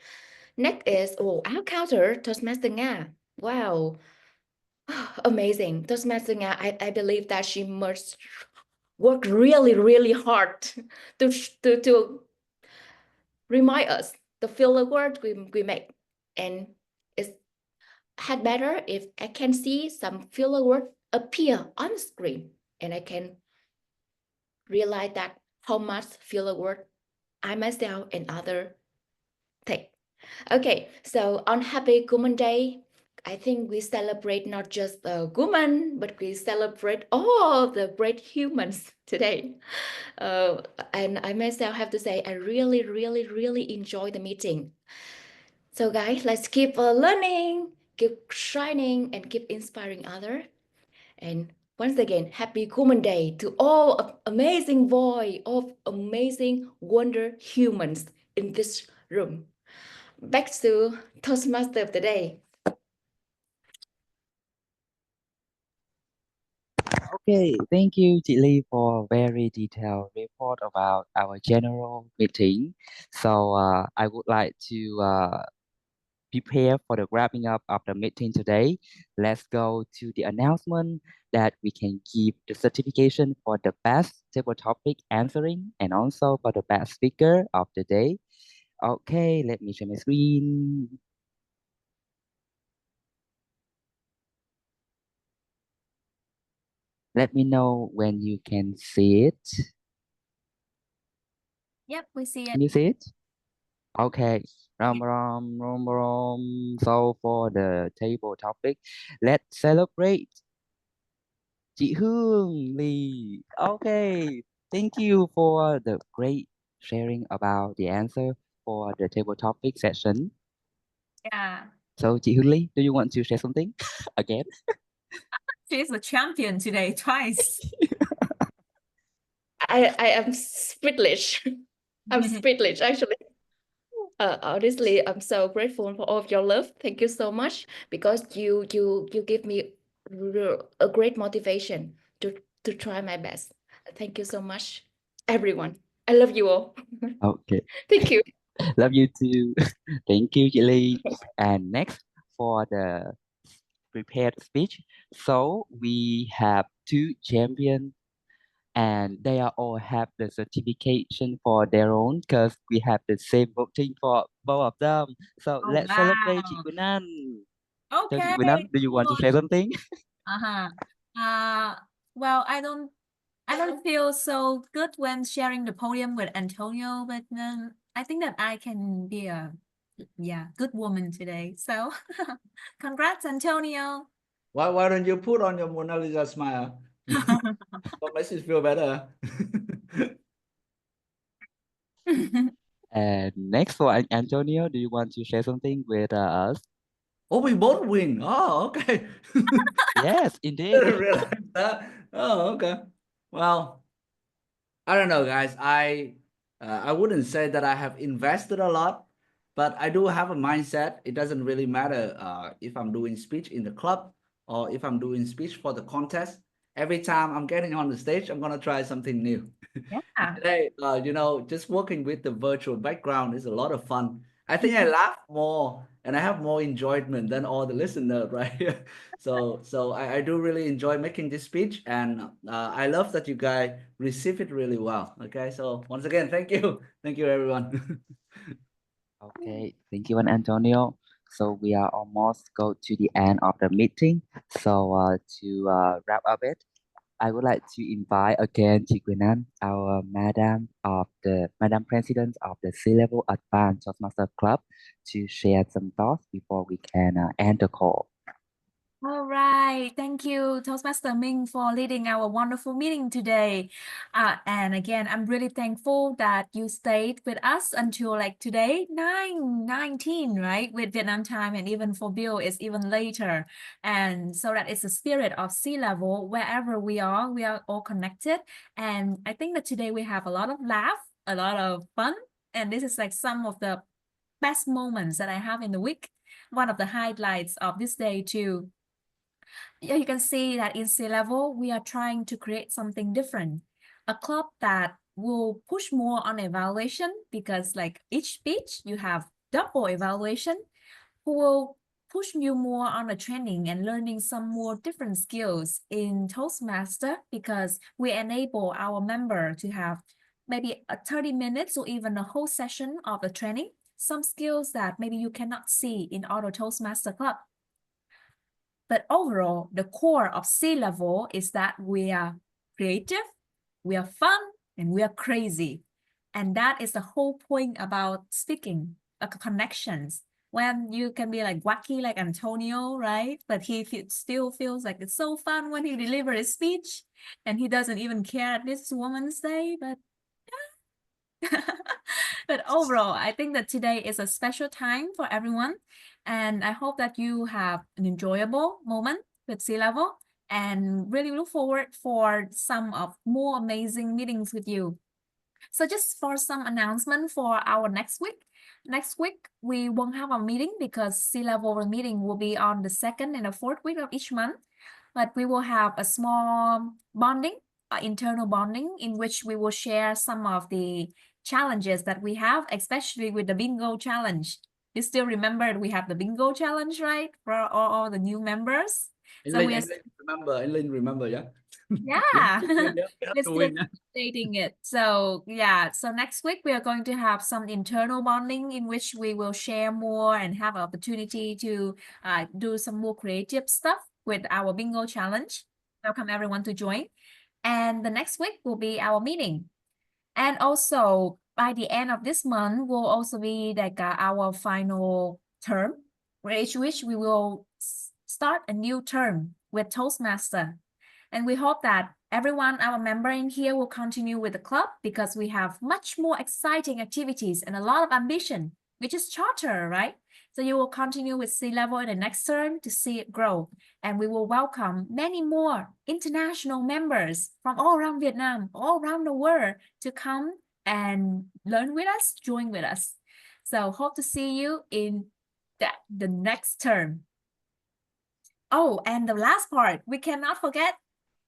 Next is our counter, Toastmaster Nga. Wow, amazing. Toastmaster Nga, I believe that she must work really, really hard to remind us the filler word we make. And it's had better if I can see some filler word appear on the screen and I can realize that how much filler word I myself and other take. Okay, so on Happy Woman Day, I think we celebrate not just the woman, but we celebrate all the great humans today. And I myself have to say, I really, really, really enjoy the meeting. So guys, let's keep learning, keep shining, and keep inspiring others. And once again, happy Woman Day to all amazing voice of amazing wonder humans in this room. Back to Toastmaster of the day. Okay, thank you, chị Ly, for a very detailed report about our general meeting. So I would like to prepare for the wrapping up of the meeting today. Let's go to the announcement that we can give the certification for the best table topic answering and also for the best speaker of the day. Okay, let me share my screen. Let me know when you can see it. Yep, we see it. Can you see it? Okay. Rom. So for the table topic, let's celebrate chị Hương Lee. Okay. Thank you for the great sharing about the answer for the table topic session. Yeah, So chị Hương Lee, do you want to share something again? she's a champion today, twice. I am speechless. I'm speechless actually. Honestly, I'm so grateful for all of your love. Thank you so much because you give me a great motivation to try my best. Thank you so much, everyone. I love you all. Okay. Thank you. Love you too. Thank you, chị Ly. And next for the prepared speech. So we have two champions and they are all have the certification for their own because we have the same voting for both of them. So Oh, let's celebrate chị wow. Quỳnh Anh. So chị Okay. Quỳnh Anh, do you want to say something? Uh-huh. Well, I don't feel so good when sharing the podium with Antonio, but I think that I can be a good woman today. So congrats, Antonio. Why don't you put on your Mona Lisa smile? What makes you feel better? And next for Antonio, do you want to share something with us? Oh, we both win. Oh, okay. Yes, indeed. Didn't realize that. Oh, okay. Well, I don't know, guys. I wouldn't say that I have invested a lot, but I do have a mindset. It doesn't really matter if I'm doing speech in the club or if I'm doing speech for the contest. Every time I'm getting on the stage, I'm gonna try something new. Yeah. Today, just working with the virtual background is a lot of fun. I think I laugh more and I have more enjoyment than all the listeners, right? So I do really enjoy making this speech, and I love that you guys receive it really well. Okay, so once again, thank you, everyone. Okay, thank you, Antonio. So we are almost go to the end of the meeting. So to wrap up it, I would like to invite again Chiguinan, our Madam President of the C-Level Advanced Toastmasters Club, to share some thoughts before we can end the call. All right. Thank you, Toastmaster Ming, for leading our wonderful meeting today. And again, I'm really thankful that you stayed with us until like today, 9:19, right? With Vietnam time, and even for Bill, it's even later. And so that it's the spirit of C-Level. Wherever we are all connected. And I think that today we have a lot of laugh, a lot of fun. And this is like some of the best moments that I have in the week. One of the highlights of this day too. Yeah, you can see that in C-Level, we are trying to create something different. A club that will push more on evaluation, because like each speech, you have double evaluation, who will push you more on the training and learning some more different skills in Toastmaster, because we enable our member to have maybe a 30 minutes or even a whole session of the training, some skills that maybe you cannot see in other Toastmaster club. But overall, the core of C-Level is that we are creative, we are fun, and we are crazy. And that is the whole point about speaking, connections. When you can be like wacky like Antonio, right? But he still feels like it's so fun when he delivers his speech, and he doesn't even care at this Women's Day, but but overall, I think that today is a special time for everyone. And I hope that you have an enjoyable moment with C-Level, and really look forward for some of more amazing meetings with you. So just for some announcement for our next week. Next week, we won't have a meeting because C-Level meeting will be on the 2nd and the 4th week of each month. But we will have a small bonding, internal bonding, in which we will share some of the challenges that we have, especially with the bingo challenge. You still remember we have the bingo challenge, right? For all the new members. So we are Eileen, remember, yeah? yeah, We're still updating it. So yeah, so next week we are going to have some internal bonding in which we will share more and have an opportunity to do some more creative stuff with our bingo challenge. Welcome everyone to join. And the next week will be our meeting. And also by the end of this month will also be like our final term, which we will start a new term with Toastmaster. And we hope that everyone, our member in here, will continue with the club, because we have much more exciting activities and a lot of ambition, which is charter, right? So you will continue with C-Level in the next term to see it grow. And we will welcome many more international members from all around Vietnam, all around the world, to come and learn with us, join with us. So hope to see you in the next term. Oh, and the last part, we cannot forget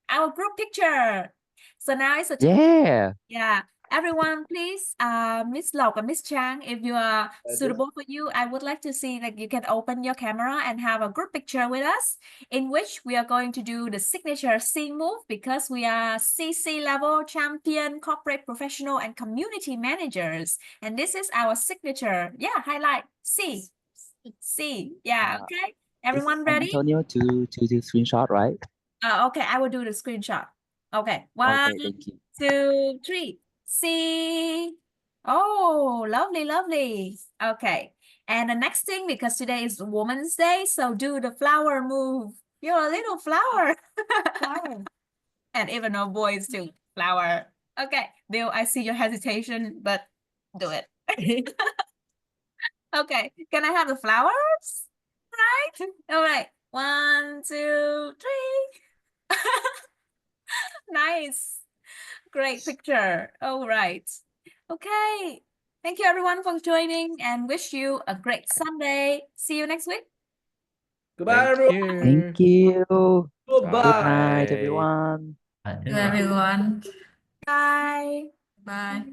our group picture. So now it's a Yeah. yeah. Everyone, please, Miss Lộc and Miss Chang, if you are suitable for you, I would like to see that you can open your camera and have a group picture with us, in which we are going to do the signature C move, because we are C-Level champion, corporate professional, and community managers. And this is our signature. Yeah, highlight C. Yeah, okay. Everyone ready? Antonio to screenshot, right? Okay, I will do the screenshot. Okay, Okay, thank you. 2, 3. See. Oh, lovely, lovely. Okay. And the next thing, because today is Women's Day, so do the flower move. You're a little flower. Flower. And even our boys too. Flower. Okay, Bill, I see your hesitation, but do it. Okay, can I have the flowers? Right? All right. 1, 2, 3. Nice. Great picture. All right. Okay. Thank you everyone for joining and wish you a great Sunday. See you next week. Goodbye, Thank everyone. Thank you. you. Good night, Bye. everyone. Bye, To everyone. Bye. Bye.